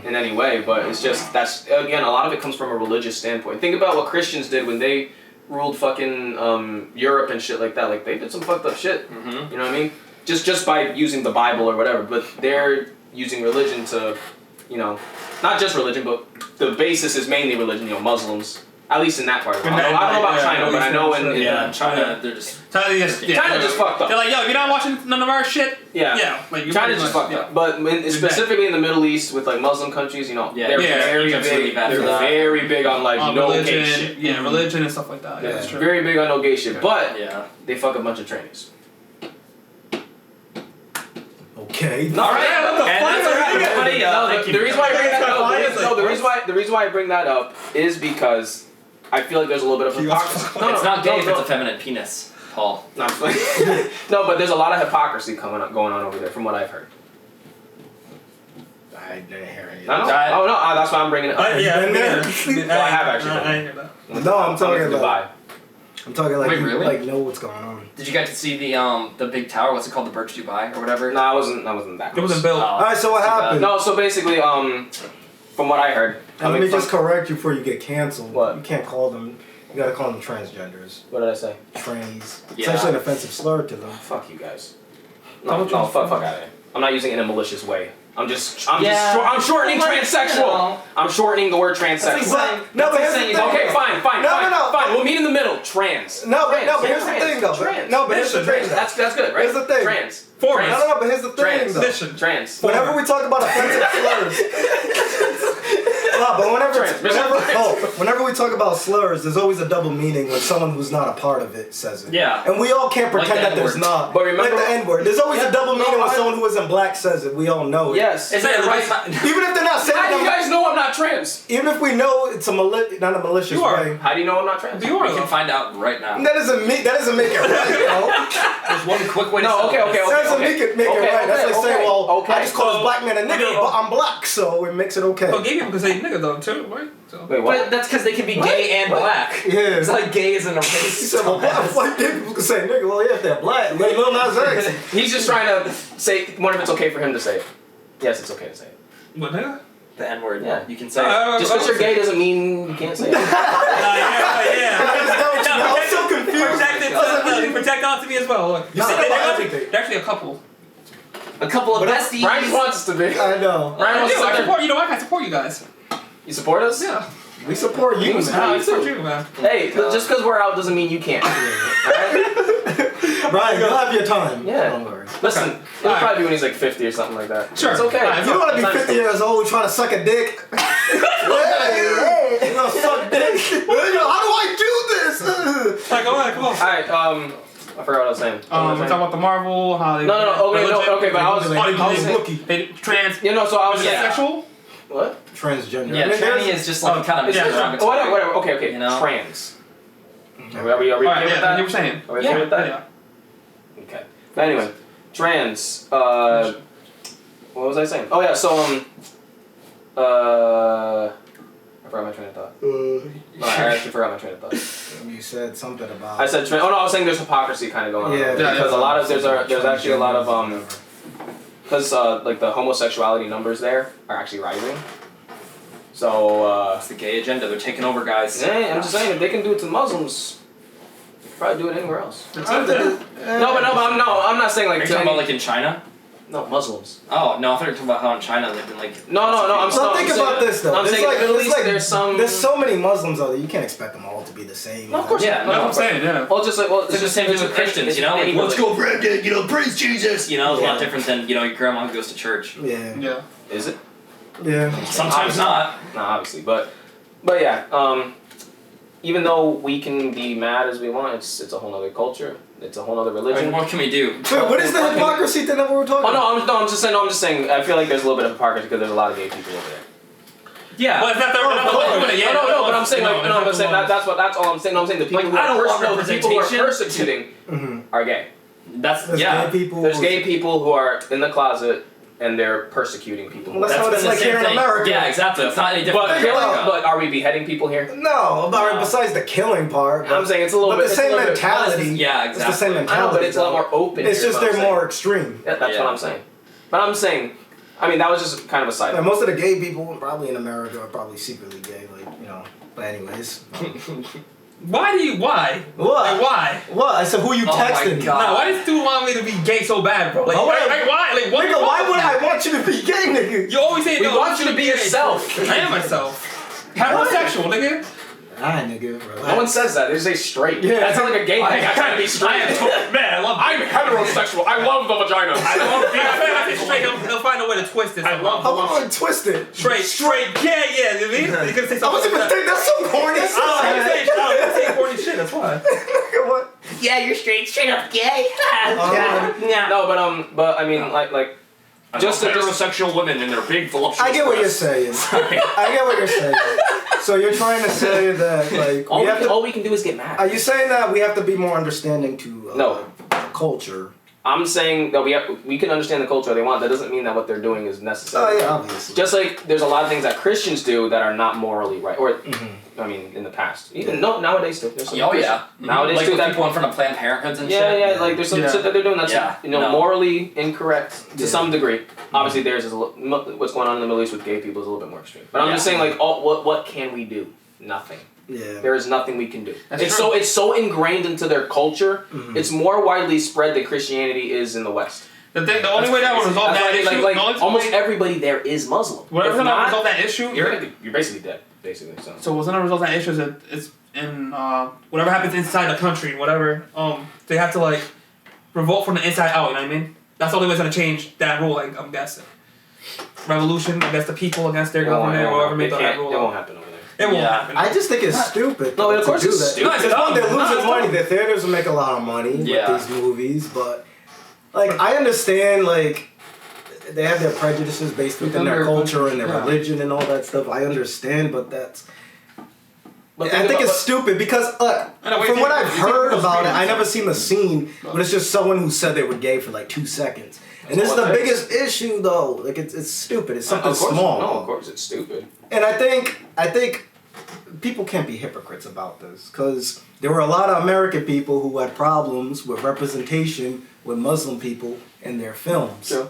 in any way, but it's just that's again a lot of it comes from a religious standpoint. Think about what Christians did when they ruled fucking Europe and shit like that. Like they did some fucked up shit. You know what I mean? Just by using the Bible or whatever, but they're using religion to, not just religion, but the basis is mainly religion. Muslims. At least in that part of the world. I don't know about China, but I know in China, they're just. China just fucked up. They're like, yo, you're not watching none of our shit. Yeah. Like, China just fucked up. But specifically in the Middle East with like Muslim countries, they're very big. They're very big on like no religion, gay shit. Yeah, religion and stuff like that. Yeah, that's true. Very big on no gay shit. But they fuck a bunch of trainees. Okay. All right. The reason why I bring that up is because I feel like there's a little bit of hypocrisy. It's not gay if it's a feminine penis, Paul. No, but there's a lot of hypocrisy going on over there, from what I've heard. I didn't hear any of No? that. Oh no, that's why I'm bringing it up. Yeah. Well, I have actually. I hear that. No, I'm talking Dubai. about. I'm talking like Wait, you really? like know what's going on. Did you guys see the big tower? What's it called? The Burj Dubai or whatever? No, I wasn't that close. It wasn't built. All right, so what happened? No, so basically, from what I heard. And let me just correct you before you get canceled. What? You can't call them. You gotta call them transgenders. What did I say? Trannies. It's Yeah. actually an offensive slur to them. Fuck you guys. No, fuck out of here. I'm not using it in a malicious way. I'm shortening transsexual. I'm shortening the word transsexual. But here's the thing. Okay, fine. No. We'll meet in the middle. Trans. No, but here's the thing though. Trans. No, but here's the thing though. That's good, right? Here's the thing. Trans. No, but here's the thing though. Trans. Whenever we talk about offensive slurs. No, but whenever we talk about slurs, there's always a double meaning when someone who's not a part of it says it. Yeah. And we all can't pretend Like the that there's N-word. not. But remember- like the N-word. There's always a double meaning when someone who isn't black says it. We all know it. Yes. Isn't it right? Even if they're not saying How do it, you guys know I'm not trans? even if we know it's not a malicious You are. way. How do you know I'm not trans? You are. We can find out right now. That doesn't make it right, There's one quick way to No, solve okay. That doesn't make it right. That's like saying, well, okay. I just call this black man a nigger, but I'm black, so it makes it okay. But gay people can say nigga though too, right? So. Wait, what? But that's because they can be gay and black. Yeah. It's like gay isn't a He race. said, well, white people can say nigga. Well, yeah, if they're black, like Lil Nas X. He's just trying to say one if it's okay for him to say it. Yes, it's okay to say it. What nigga? The N-word. Yeah. You can say it. Just because you're gay doesn't mean you can't say it. I'm so confused. Project onto me as well. Look. You said they're about actually- everything. They're actually a couple. A couple of But besties. Ryan wants us to be. I know. Ryan wants I us to support you know what? I support you guys. You support us? Yeah. We support you, I man. support you, man. Hey, just because we're out doesn't mean you can't. Alright? Ryan, you'll have your time. Yeah. Don't worry. Listen, Okay. it'll Alright. probably be when he's like 50 or something like that. Sure. It's okay. Alright, If you want to be It's 50 years old trying to suck a dick, hey, you know, suck dick. How do I do this? Alright, go ahead, come on. Alright, I forgot what I was saying. We're talking about the Marvel, how they... Okay, but I was saying... They trans... You know, so I was sexual? What? Transgender. Yeah, tranny is just like kind of Whatever. Okay. You know? Trans. Are we Alright, okay with that? you were saying. Are we okay with that? Yeah. Okay. But anyway, trans. What was I saying? Oh yeah. So I forgot my train of thought. No, I actually forgot my train of thought. You said something about. I said I was saying there's hypocrisy kind of going on. Yeah, Because a lot of there's actually a lot of Transgender. because like the homosexuality numbers there are actually rising. So It's the gay agenda. They're taking over, guys. yeah, I'm just saying if they can do it to Muslims, they can probably do it anywhere else. That's it. No, I'm not saying like. Are you talking about like in China? No, Muslims. Oh no, I thought you were talking about how in China they've been like. No. I'm So saying, think about this though. I'm saying like, in the Middle East, there's there's so many Muslims out there. You can't expect them all to be the same. No, of course Yeah, not. That's what I'm saying, yeah. Well, it's It's the same thing with Christians, you know. Like, let's go, Brandon. you know, praise Jesus. You know, it's a lot Yeah. different than your grandma who goes to church. Yeah. Yeah. Is it? Yeah. Sometimes not. No, obviously, but yeah. Even though we can be mad as we want, it's a whole other culture. It's a whole other I religion. mean, what can we do? Wait, what is the hypocrisy thing that we were talking about? I'm just saying. I feel like there's a little bit of hypocrisy because there's a lot of gay people over there. Yeah. But it's not their... No, but I'm saying that's all I'm saying. No, I'm saying the people Like, I don't want the people who are representation. persecuting are gay. That's There's yeah. gay people. There's gay people who are in the closet and they're persecuting people. Well, that's how it's been the like same here in thing. America. Yeah, exactly. It's not any different. But than America. but are we beheading people here? No, No. besides the killing part. I'm saying it's a little but bit. the it's a same little bit- mentality. Yeah, It's the same exactly. I mentality. know, but it's a lot more open. It's here, just is what they're I'm more saying. extreme. Yeah, that's Yeah. what I'm saying. But I'm saying, I mean, that was just kind of a side. Like, most of the gay people probably in America are probably secretly gay, like, you know. But anyways. Why? What? Like, why? What? I said, who you Oh my texting? God. No, why does dude want me to be gay so bad, bro? Like, Oh, wait. why? Like, what? Nigga, why would I want you to be gay, nigga? You always say We no, want you to be gay. yourself. I am myself. Heterosexual, nigga. Alright, nigga, bro. No one says that. They just say straight. Yeah. That's not like a gay thing. I try to be straight. Man, I love I'm heterosexual. I love the vagina. I love being I say straight. He'll find a way to twist it. I love How about I twist it? straight gay. Yeah, you mean? You could say I something. was even like that. thinking that's some corny shit. I say corny shit. That's why. What? Yeah, you're straight up gay. No, but I mean, like. Just heterosexual women and their big voluptuous I get what you're breasts. saying. I get what you're saying. So you're trying to say that, like, All we can do is get mad. are you saying that we have to be more understanding to No. culture? I'm saying that we can understand the culture they want. That doesn't mean that what they're doing is necessary. Oh yeah, obviously. Just like there's a lot of things that Christians do that are not morally right, or I mean, in the past, even no nowadays too. There's some Oh yeah. Nowadays Like too with that people in front of Planned Parenthoods and yeah, shit. yeah, like there's some shit that they're doing that's Yeah. No. morally incorrect to Yeah. some degree. Obviously, theirs is what's going on in the Middle East with gay people is a little bit more extreme. But I'm just saying, like, what can we do? Nothing. Yeah. There is nothing we can do. That's It's true. so ingrained into their culture. Mhm. It's more widely spread than Christianity is in the West. The only way that will resolve That's that why, issue, like the only almost way- everybody there is Muslim. whatever If that will not, resolve that issue, you're basically dead, basically. So what's gonna resolve that issue is that it's in whatever happens inside the country, whatever. They have to like revolt from the inside out. You know what I mean? That's the only way it's gonna change that rule. Like, I'm guessing. Revolution against the people, against their government, or whoever made that it rule. won't happen over there. It won't Yeah. happen. I just think it's stupid. No, of to course do it's that. stupid. Because one, they're No, losing it's money. dumb. The theaters will make a lot of money Yeah. with these movies, but like I understand, like they have their prejudices based within their culture and their Yeah. religion and all that stuff. I understand, but that's. But I think it's stupid because I know, from what I've heard people about it, scream, I so- never seen the scene, but it's just someone who said they were gay for like 2 seconds. And this is all the it takes. biggest issue though. Like it's stupid. It's something Of course, small. No, of course it's stupid. And I think people can't be hypocrites about this because there were a lot of American people who had problems with representation with Muslim people in their films. Sure.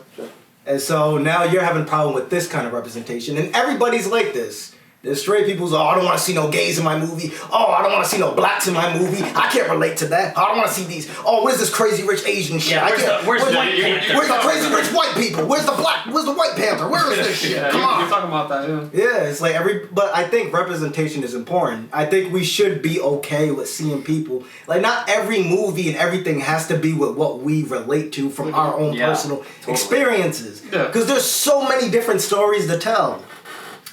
And so now you're having a problem with this kind of representation, and everybody's like this There's straight people's, oh, I don't want to see no gays in my movie. Oh, I don't want to see no blacks in my movie. I can't relate to that. I don't want to see these. Oh, where's this crazy rich Asian shit? Yeah, where's the crazy rich white people? Where's the White Panther? Where is this shit? Come on. You're talking about that, Yeah, it's like but I think representation is important. I think we should be okay with seeing people, like not every movie and everything has to be with what we relate to from our own personal experiences. Because there's so many different stories to tell.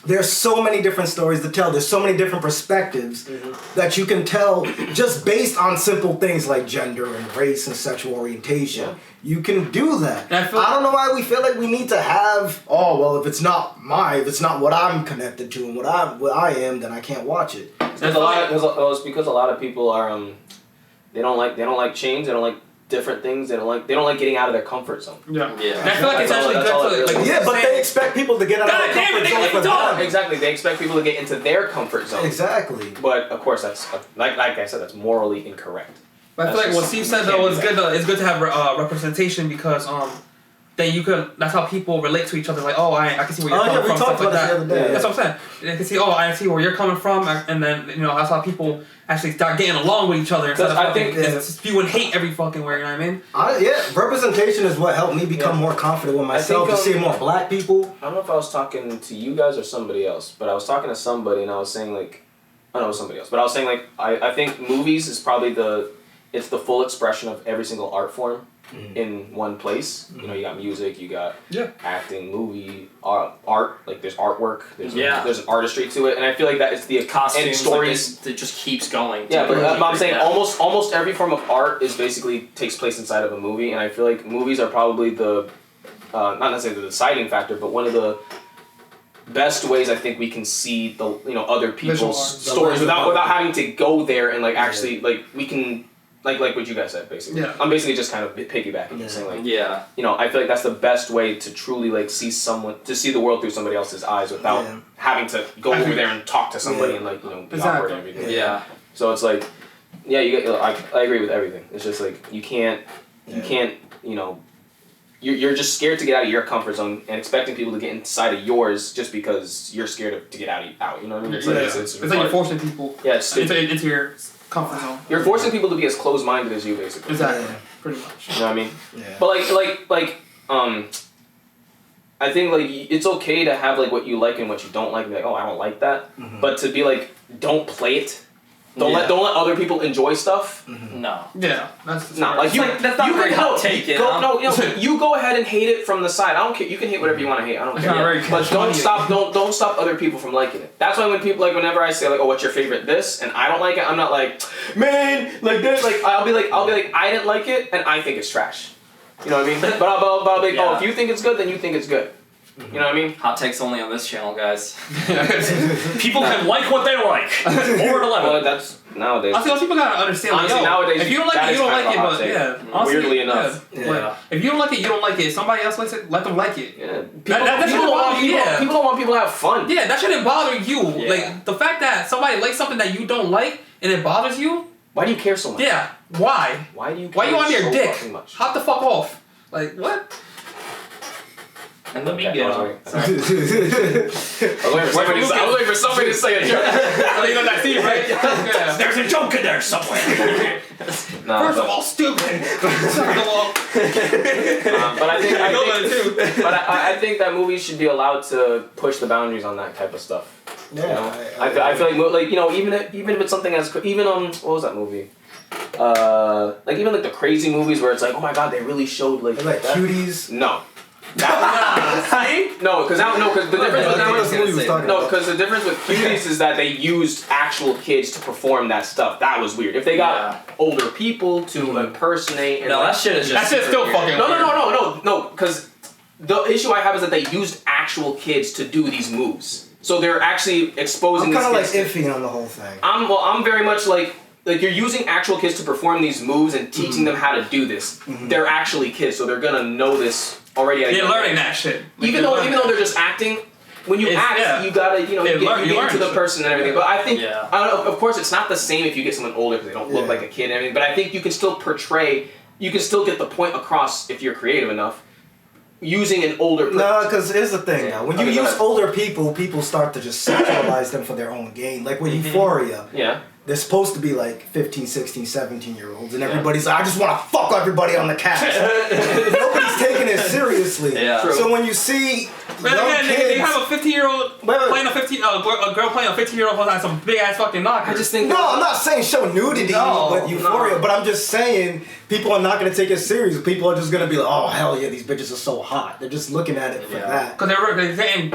There's so many different stories to tell. There's so many different perspectives that you can tell just based on simple things like gender and race and sexual orientation. Yeah. You can do that. I don't know why we feel like we need to have, if it's not what I'm connected to and what I am, then I can't watch it. It's because a lot of people are they don't like change. They don't like different things. They don't like getting out of their comfort zone. Yeah. And I feel like it's actually good to but they expect people to get out of their comfort zone for them. Exactly. They expect people to get into their comfort zone. Exactly. But of course, that's like I said, that's morally incorrect. But I feel like what Steve said though is good. It's good to have representation because then you could. That's how people relate to each other. Like, I can see where you're coming from. Stuff like that. The other day, That's what I'm saying. And they can see, I see where you're coming from, and then that's how people actually start getting along with each other. I think spewing hate every fucking where. You know what I mean? Representation is what helped me become more confident with myself. To see more black people. I don't know if I was talking to you guys or somebody else, but I was talking to somebody and I was saying like, I don't know, it was somebody else, but I was saying like, I think movies is probably it's the full expression of every single art form in one place. You know, you got music, you got acting, movie, art. Like there's artwork. There's an artistry to it, and I feel like that is the costumes and stories. It just keeps going. Yeah, but I'm saying almost every form of art is basically takes place inside of a movie, and I feel like movies are probably the not necessarily the deciding factor, but one of the best ways I think we can see the other people's stories without having to go there and like actually like we can. Like what you guys said, basically. Yeah. I'm basically just kind of piggybacking and saying like, I feel like that's the best way to truly like see the world through somebody else's eyes without having to go over there and talk to somebody and like be awkward and everything. Yeah. So it's like, I agree with everything. It's just like you can't, you're just scared to get out of your comfort zone and expecting people to get inside of yours just because you're scared to get out. You know what I mean? It's like you're forcing people. Into your comfort zone. You're forcing people to be as closed-minded as you, basically. Exactly. Pretty much. You know what I mean? Yeah. But I think like it's okay to have like what you like and what you don't like. And be like, I don't like that. Mm-hmm. But to be like, don't play it. Don't let other people enjoy stuff. Mm-hmm. No. Yeah, that's not like you. That's not very hot take. You go ahead and hate it from the side. I don't care. You can hate whatever you want to hate. I don't care. But don't stop other people from liking it. That's why when people whenever I say like, what's your favorite this, and I don't like it, I'm not like, man, like this. Like I'll be like, I didn't like it, and I think it's trash. You know what I mean? But I'll be like, if you think it's good, then you think it's good. You know what I mean? Hot takes only on this channel, guys. People can like what they like. Over 11. Well, that's nowadays. I think people gotta understand. Honestly, nowadays, if you don't like it, you don't like it. But honestly, weirdly enough, if you don't like it, you don't like it. Somebody else likes it, let them like it. Yeah. People don't want people to have fun. Yeah, that shouldn't bother you. Yeah. Like the fact that somebody likes something that you don't like and it bothers you. Why do you care so much? Yeah. Why? Why do you? Why you on your dick? Much? Hop the fuck off. Like what? And let me get on. I was waiting for somebody to say a joke. You know that theme, right? Yeah. There's a joke in there somewhere. First of all, stupid. Second of all. But I think that movies should be allowed to push the boundaries on that type of stuff. Yeah. I feel like even if it's something as what was that movie? Even like the crazy movies where it's like, oh my god, they really showed like Cuties. No. Because the difference with Cuties is that they used actual kids to perform that stuff. That was weird. If they got older people to impersonate, that shit is just still fucking weird. No. Because the issue I have is that they used actual kids to do these moves, so they're actually exposing. I'm kind of like iffy on the whole thing. I'm very much like you're using actual kids to perform these moves and teaching them how to do this. Mm-hmm. They're actually kids, so they're gonna know this already. They're learning that shit. Even though they're just acting, when you act, you gotta you get into the person and everything. But I think of course it's not the same if you get someone older because they don't look like a kid and everything. But I think you can still portray, you can still get the point across if you're creative enough. using an older person. No, because here's the thing. Yeah. Now. When you use older people start to just sexualize them for their own gain. Like with Euphoria. Yeah. They're supposed to be like 15, 16, 17-year-olds, and everybody's like, I just want to fuck everybody on the cast. Nobody's taking it seriously. Yeah. True. So when you see But young again, kids, they have a 15-year-old playing a girl playing a 15-year-old who has some big ass fucking knockers. I just think. no, I'm not saying show nudity with Euphoria, but I'm just saying people are not going to take it serious. People are just going to be like, oh, hell yeah, these bitches are so hot. They're just looking at it for that. Because they're saying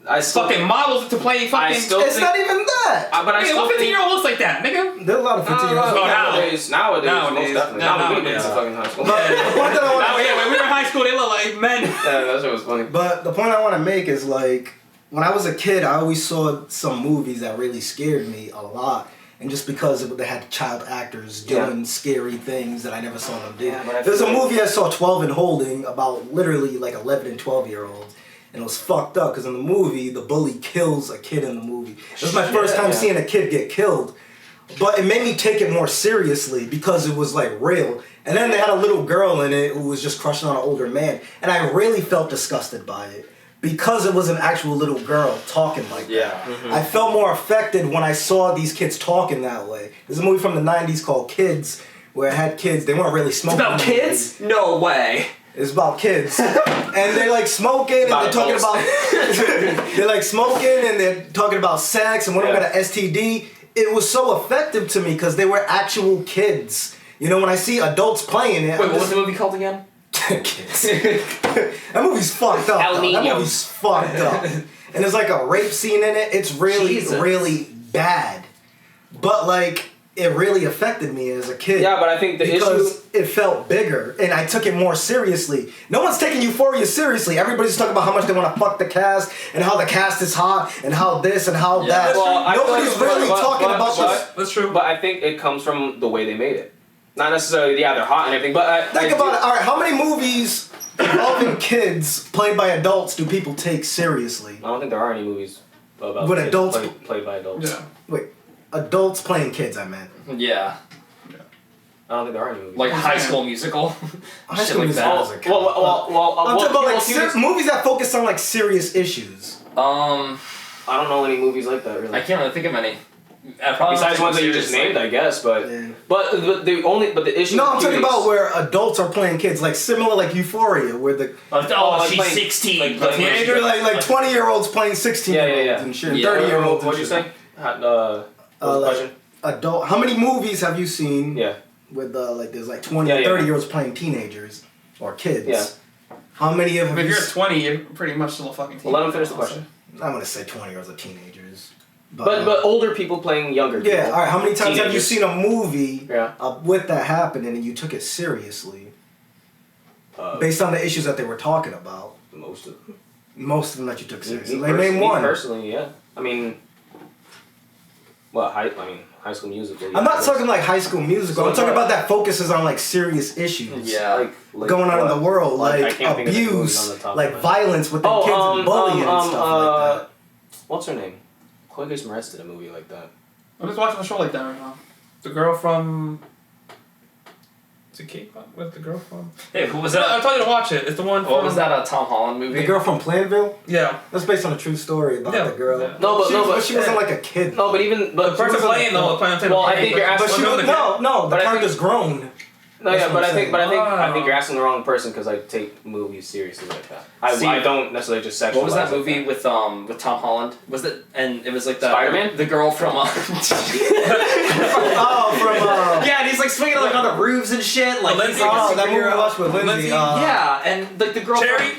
I still fucking models to play fucking. I still It's think, not even that. but I Nigga, still what 15 think. year old looks like that, nigga? There are a lot of 15-year-olds. no, Nowadays, most definitely. Nowadays. Nowadays, fucking high school. But the point that I want to When we were in high school, they look like men. Yeah, that shit was funny. But the point I want to make is like, when I was a kid, I always saw some movies that really scared me a lot. And just because they had child actors doing scary things that I never saw them do. Yeah, but There's a movie I saw 12 and Holding about literally like 11 and 12-year-olds. And it was fucked up because in the movie, the bully kills a kid in the movie. It was my first time seeing a kid get killed. But it made me take it more seriously because it was like real. And then they had a little girl in it who was just crushing on an older man. And I really felt disgusted by it. Because it was an actual little girl talking like that. Yeah. Mm-hmm. I felt more affected when I saw these kids talking that way. There's a movie from the 90s called Kids, where it had kids, they weren't really smoking. It's about kids? No way. It's about kids. And they're like smoking and they're talking about they're like smoking and they're talking about sex and one of them got an STD. It was so effective to me because they were actual kids. You know, when I see adults playing it. Wait, what was the movie called again? Kids. That movie's fucked up. El That Niño. movie's fucked up. And there's like a rape scene in it. It's really, really bad. But like, it really affected me as a kid. Yeah, but I think the because it felt bigger and I took it more seriously. No one's taking Euphoria seriously. Everybody's talking about how much they want to fuck the cast and how the cast is hot and how this and how that. Well, Nobody's really talking about this. That's true. But I think it comes from the way they made it. Not necessarily, they're hot and everything, but Think about it. All right, how many movies involving kids played by adults do people take seriously? I don't think there are any movies about But kids adults- played by adults. Yeah. Wait, adults playing kids, I meant. Yeah. I don't think there are any movies. Like High School Musical. High Shit School like Musical that. doesn't count. I'm talking about like movies that focus on like serious issues. I don't know any movies like that really. I can't really think of any. Besides ones that you just named, I guess, but the issue. No, I'm talking about where adults are playing kids, like similar like Euphoria, where the She's playing- 16. like but playing- teenager like 20-year-olds playing 16-year-olds and shit, 30-year-olds. What'd you say? What was the question? Adult. How many movies have you seen? Yeah. With like there's like 20 or 30-year-olds playing teenagers or kids. Yeah. How many have If you? you're 20, you're pretty much still a fucking teenager. Well, let him finish the question. I'm gonna say 20-year-olds are teenagers. But older people playing younger people. Yeah. All right. How many times have you Teenagers. seen a movie Yeah. with that happening and you took it seriously based on the issues that they were talking about? Most of them. Most of them that you took seriously. Me Like name one. personally, yeah. I mean, High School Musical. I'm not talking like High School Musical. I'm talking about that focuses on like serious issues. Yeah. Like going on in the world, I like can't think of the movies on abuse, the top of like my head. violence with the kids and bullying and stuff like that. What's her name? Chloe Grace Moretz did a movie like that. I'm just watching a show like that right now. The girl from. Is it K-pop? What's the girl from? Hey, who was I'm that? telling you to watch it. It's the one from. What was that? A Tom Holland movie? The girl from Plainville? Yeah. That's based on a true story about Yeah. the girl. Yeah. But She wasn't like a kid. No, but even but The person she wasn't- playing though, playing. Well, I think you're asking. But she was no. The But I think- character's grown. No, That's yeah, what but I'm I think, saying. I think you're asking the wrong person because I take movies seriously like that. See, I don't necessarily just sexualize. What was that like movie with Tom Holland? Was it? And it was like the Spider-Man? The girl from. Oh, from Yeah, and he's like swinging like on the roofs and shit. Like Lindsay. he's like a that movie we superhero. watched with Lindsay. Lindsay? Yeah, and like the girl. Cherry?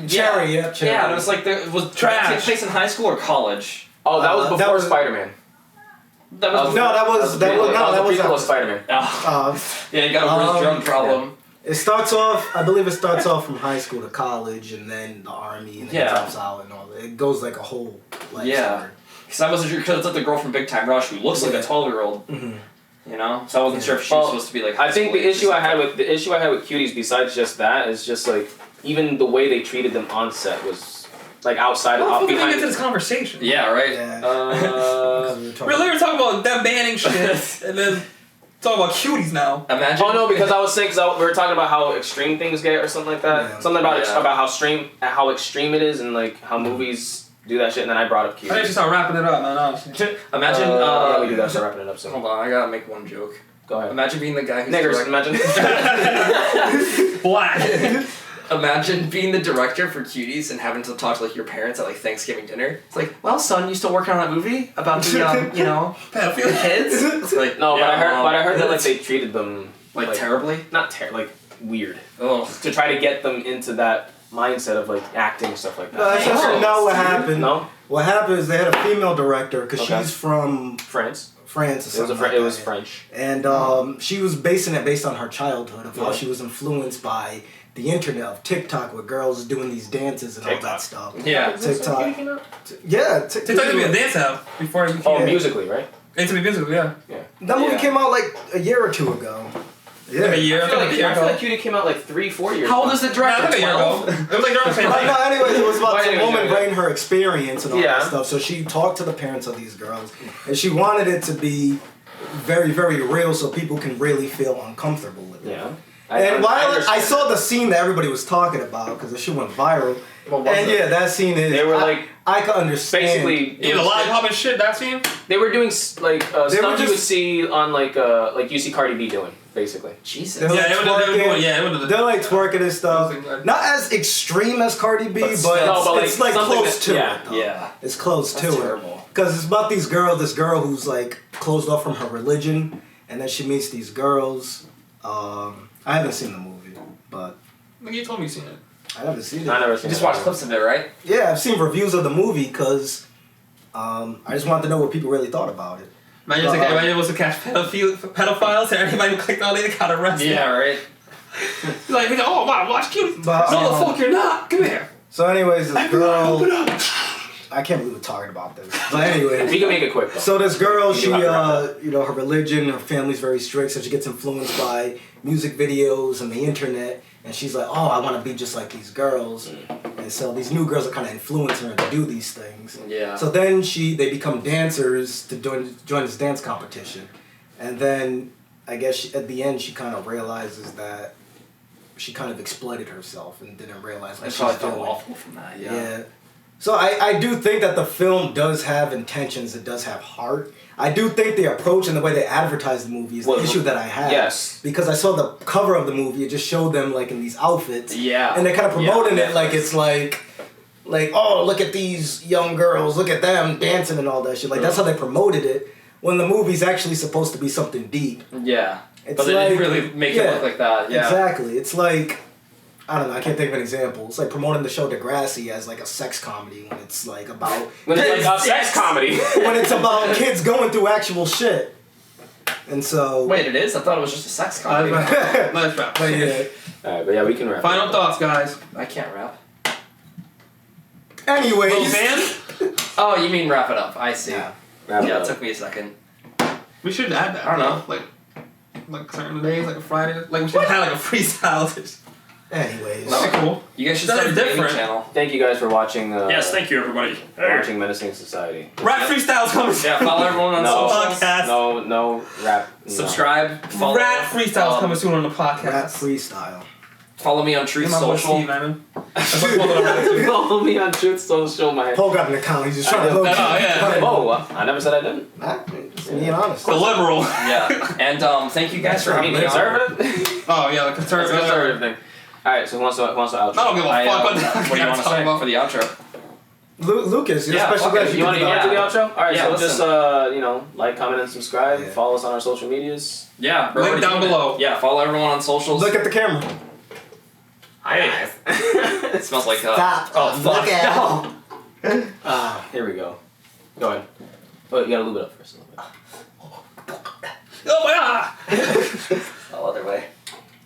Cherry, yeah, Cherry. Yeah, and it was like was Trash. Take place in high school or college. Oh, that was that before was- Spider-Man. That was that was the prequel of Spider-Man. Yeah, you got a real drug problem. It starts off. I believe it starts off from high school to college, and then the army, and then it drops out, and all that. It goes like a whole life story. Because I wasn't sure because it's like the girl from Big Time Rush who looks like a 12-year-old. Mhm. You know, so I wasn't sure if she was supposed to be like. I think the high issue school I had with Cuties, besides just that, is just like even the way they treated them on set was like outside How the of fuck did we behind. get to this conversation? Yeah, right. Yeah. Uh, Because we were talking We're literally talking about them banning shit and then Talking about cuties now. Imagine. Oh no, because I was saying, we were talking about how extreme things get or something like that. Yeah. Something about how extreme it is and like how movies do that shit. And then I brought up I think cuties. just start wrapping it up, man. Honestly. Imagine. Yeah, we do that. Start wrapping it up soon. Hold on, I gotta make one joke. Go ahead. Imagine being the guy who's Niggers, imagine. Black. Imagine being the director for Cuties and having to talk to like your parents at like Thanksgiving dinner. It's like, well, son, you still working on that movie about the Pedophile kids? It's like, No, yeah, but I heard that like they treated them like terribly. Not like weird. Oh, To try to get them into that mindset of like acting and stuff like that. No, that's actually not what happened. No? What happened is they had a female director because Okay. she's from France. France or something. It was French. And she was basing it based on her childhood of how Yeah. she was influenced by the internet of TikTok with girls doing these dances and all that stuff. yeah. TikTok. Yeah, TikTok used to be a dance app before it became. Oh, musically, right? It used to be musical, yeah. That movie Yeah. came out like a year or two ago. Yeah. Like a year. I feel like, a year ago. Cutie came out like 3-4 years How old ago. is the Yeah, I director? think a year ago. 12? It was like during the No, pandemic. anyways, it was about Well, some anyways, woman yeah. bringing her experience and all Yeah. that stuff. So she talked to the parents of these girls, and she wanted it to be very, very real, so people can really feel uncomfortable with it. Yeah. And while I understand. saw the scene that everybody was talking about, because the shit went viral, What was and it? yeah, that scene is. They were like I could understand. basically Yeah, the lollipop and shit, that scene? they were doing like were stuff you just- would see on like you see Cardi B doing basically. Jesus. They're like Yeah, they were twerking. doing, yeah, it was They're like twerking and stuff. Something like- Not as extreme as Cardi B, but, still- no, but, it's like something close that- to yeah, it. Though. Yeah. It's close That's to terrible. it. Because it's about these girls, this girl who's like closed off from her religion, and then she meets these girls. I haven't seen the movie, but Like you told me you seen it. I haven't seen it. I never You seen just that watched movie. clips of it, right? Yeah, I've seen reviews of the movie because I just wanted to know what people really thought about it. Imagine like everybody wants to catch pedophiles and everybody clicked on it and got arrested. right. He's like, oh wow, watch cuties. But, No, the fuck you're not. Come here. So, anyways, this girl. I can't believe we're talking about this. But anyways. We can make it quick though. So this girl, You she, do have to wrap you know, her religion, her family's very strict, so she gets influenced by music videos and the internet, and she's like, oh, I want to be just like these girls, and so these new girls are kind of influencing her to do these things. Yeah. So then they become dancers to join this dance competition, and then I guess at the end she kind of realizes that she kind of exploited herself and didn't realize what I she probably was felt doing. awful from that. Yeah. So I do think that the film does have intentions, it does have heart. I do think the approach and the way they advertise the movie is the Well, issue that I have. yes. Because I saw the cover of the movie, it just showed them like in these outfits. Yeah. And they're kind of promoting Yeah, it like it's like, oh, look at these young girls, look at them dancing and all that shit. Like that's how they promoted it when the movie's actually supposed to be something deep. Yeah. It's But they like, didn't really make it look like that. Yeah. Exactly. It's like, I don't know, I can't think of an example. It's like promoting the show Degrassi as like a sex comedy when it's like about When it's like a sex comedy. when it's about kids going through actual shit. And so Wait, it is? I thought it was just a sex comedy. Let's wrap. but yeah. Alright, but yeah, we can wrap. Final thoughts, guys. I can't rap. Little Anyways. band? Oh, you mean wrap it up? I see. Yeah. Wrap it Yeah, it up. took me a second. We should add that. I don't know. Like certain days, like a Friday. Like we should have like a freestyle. Anyways. That'd be cool. You guys should That start a is gaming different. channel. Thank you guys for watching. Yes, thank you, everybody. Hey. Watching Menacing Society. Rap freestyles coming. Yeah, follow everyone on No. socials. Podcast. No rap. no. Subscribe. Follow. Rap freestyles coming soon on the Rap podcast. freestyle. Follow me on Truth My boy Social. Steve, man. That's what I'm talking Follow me on Truth Social, my. Paul got an account, he's just trying to look. yeah. Oh, I never said I didn't. Nah, just being honest. The liberal. Yeah. And thank you guys for I having mean, me on. conservative. Oh yeah, the That's conservative. a conservative thing. All right, so who wants to outro? I don't give a fuck what What do you want to say for the outro? Lucas, you're a special fuck it. guest. You want to do the outro? All right, Yeah, so listen. just like, comment, and subscribe. Yeah. Follow us on our social medias. Yeah. we're Link already down doing below. it. Yeah, follow everyone on socials. Look at the camera. Hi It smells like Stop. Oh fuck. Look at Here we go. Go ahead. Oh, you gotta lube it up first. Oh my god. No other way.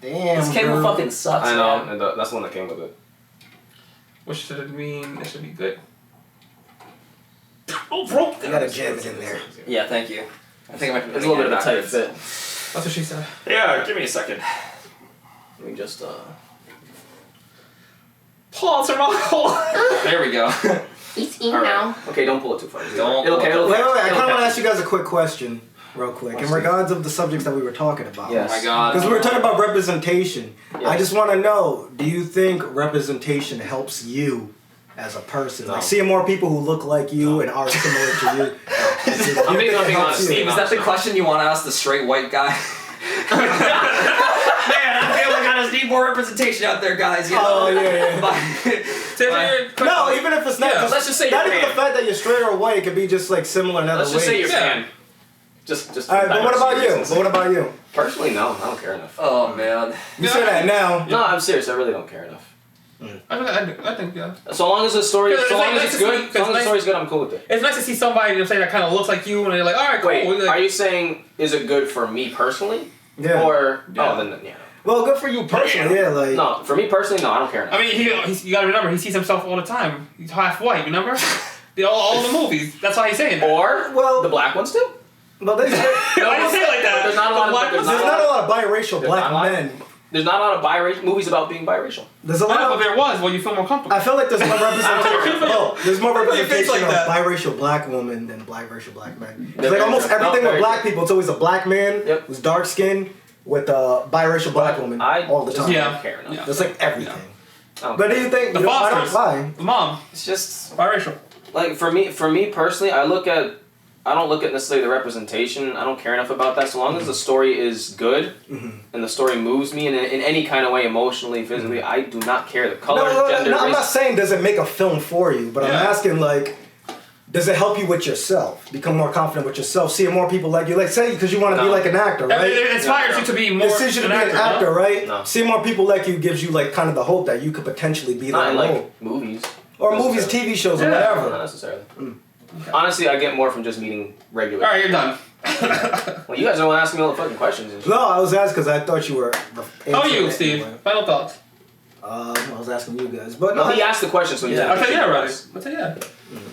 Damn. This cable bro. fucking sucks. I know, Man. and that's the one that came with it. What should it mean? It should be good. Oh, bro. You gotta jam it in there. Yeah, thank you. I think I might be It's a little bit of a tight backwards. fit. That's what she said. Yeah, give me a second. Let me just Pause or not. There we go. It's in All right. now. Okay, don't pull it too far. Don't It'll pull it. it'll Wait, I it'll kind of catch. want to ask you guys a quick question. real quick. In regards of the subjects that we were talking about. Yes. Oh my god. Because we were talking about representation. Yes. I just want to know, do you think representation helps you as a person? No. Like seeing more people who look like you and are similar to you. I'm being honest. Steve, is that the question you want to ask the straight white guy? Man, I feel like I just need more representation out there, guys. You know? Oh, yeah. No, Even if it's not, Yeah, let's just say not you're even pan. the fact that you're straight or white, it could be just like similar in other Let's ways. just say you're Yeah. fan. Just. All right, but what about you? reasons. But what about you? Personally, no, I don't care enough. Oh man. You say that now. No, I'm serious. I really don't care enough. I think yeah. So long as the story, Yeah, so long it's as it's nice to good, see- so long as the it's story's good, I'm cool with it. It's nice to see somebody that kind of looks like you, and you're like, all right, cool. Wait, Like, are you saying is it good for me personally? Yeah. Or Yeah. oh, then yeah. Well, good for you personally. Yeah, like. No, for me personally, no, I don't care enough. I mean, you gotta remember, he sees himself all the time. He's half white, remember? all the movies. That's why he's saying that. Or Well- the black ones too. Well, I didn't say it like that. There's not a lot of- Black there's ones- There's not a lot of biracial There's black not a lot. men. There's not a lot of biracial movies about being biracial. There's a lot I know, of. but there was when you feel more comfortable. I feel like there's more representation. Oh, there's more Why do you face representation like of that? biracial black women than biracial black men. It's Yeah, like very almost true. everything No, with very black true. people, it's always a black man Yep. who's dark skinned with a biracial black woman I all the just time. Yeah. don't care enough. Yeah. That's like everything. I don't But care. do you think The you know, I don't Fosters. lie? The mom, It's just biracial. like for me personally, I don't look at necessarily the representation. I don't care enough about that. So long as the story is good and the story moves me in any kind of way, emotionally, physically, I do not care the color, gender, I'm race. not saying does it make a film for you, but I'm Yeah. asking like, does it help you with yourself? Become more confident with yourself, seeing more people like you. Like say because you want to be No. like an actor, right? It inspires you to be more. It decides you to be an actor, no? right? No. Seeing more people like you gives you like kind of the hope that you could potentially be Not that in role. like movies. Or movies, necessarily. TV shows, or Yeah. Not whatever. necessarily. Honestly, I get more from just meeting regular. All right, you're done. Well, you guys don't want to ask me all the fucking questions. And shit. No, I was asking because I thought you were. How are you, answering it Steve? anyway. Final thoughts. I was asking you guys, but No, he asked the question, so he Yeah. didn't I'll tell you think that, it right? was. I'll tell you that.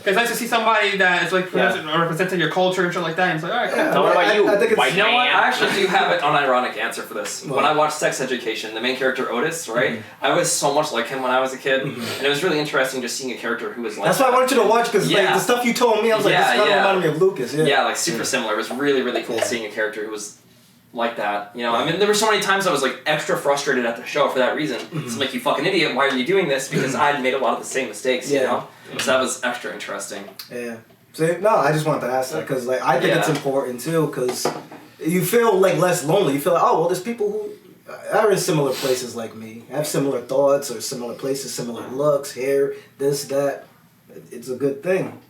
It's nice to see somebody that is like representing your culture and shit like that. And it's like, all right, cool. Yeah. Now, what about you? I think it's- White You know what? man? I actually do have an unironic answer for this. What? When I watched Sex Education, the main character Otis, right? I was so much like him when I was a kid, and it was really interesting just seeing a character who was like. That's why I wanted you to watch because like Yeah. the stuff you told me, I was like, Yeah, this kind of yeah. reminded me of Lucas. Yeah. Yeah, like super similar. It was really, really cool Yeah. seeing a character who was like that. You know, I mean, there were so many times I was like extra frustrated at the show for that reason. So I'm like, you fucking idiot, why are you doing this? Because I'd made a lot of the same mistakes, you Yeah. know? So that was extra interesting. Yeah. See, no, I just wanted to ask that because like I think it's Yeah. important too because you feel like less lonely. You feel like oh well, there's people who are in similar places like me, have similar thoughts or similar places, similar looks, hair, this, that. It's a good thing.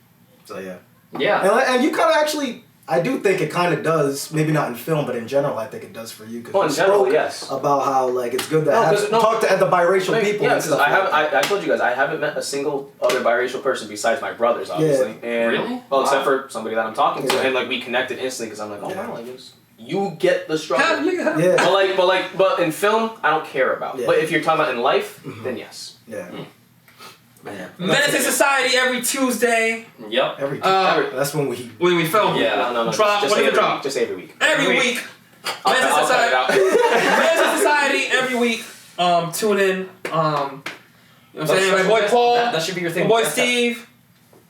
So yeah. Yeah. And you kind of actually, I do think it kind of does. Maybe not in film, but in general, I think it does for you. Cause Well, in you general, spoke yes. About how like it's good to No, have, 'cause- no. talk to the biracial people. Yeah, and because stuff like that. I told you guys I haven't met a single other biracial person besides my brothers, obviously. And Really? well, except Wow. for somebody that I'm talking to, Yeah. and like we connected instantly because I'm like, oh Yeah. wow, like you get the struggle. Yeah. But in film, I don't care about. Yeah. But if you're talking about in life, then yes. Yeah. Man. Menacing Society every Tuesday Yep. Every Every- that's when we. when we film. Yeah. No. Drop. Just What do say we drop? Just say every week. Every week. I'll Menacing cut it Society. out. Menacing Society every week. Tune in. You know what I'm saying? My boy Paul. That should be your thing. My boy Steve.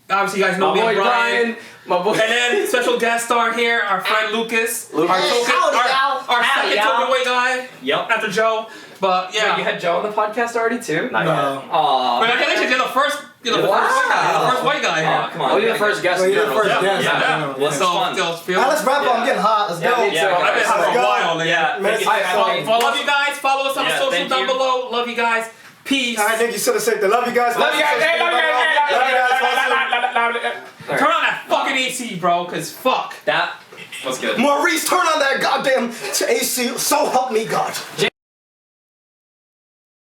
Obviously, you guys know My me boy and Brian. My boy. And then special guest star here, our friend Lucas. Lucas. Our token, our Howdy, second y'all. token white guy Yep. after Joe. But yeah. Wait, you had Joe on the podcast already too? Not yet. No. Aw. But I can actually you're the first. You're the Wow. first white guy. You're the first white guy here. Aw, come on. Oh, you're the first guest. Well, in you're the general. first Yeah, guest. yeah. I know. Well, So fun. still feel. Now let's wrap up. Yeah. I'm getting hot. Let's Yeah, go. me too. I've been hot for a Let's go. while, nigga. Yeah. Man, Thank you. Well, love you guys. Follow us on the Yeah, socials thank down you. below. Love you guys. Peace. I think you should have said that. Love you guys. Love you guys. Hey, love you guys. Love you guys. Turn on that fucking AC, bro, cause fuck. That was good. Maurice, turn on that goddamn AC. So help me God.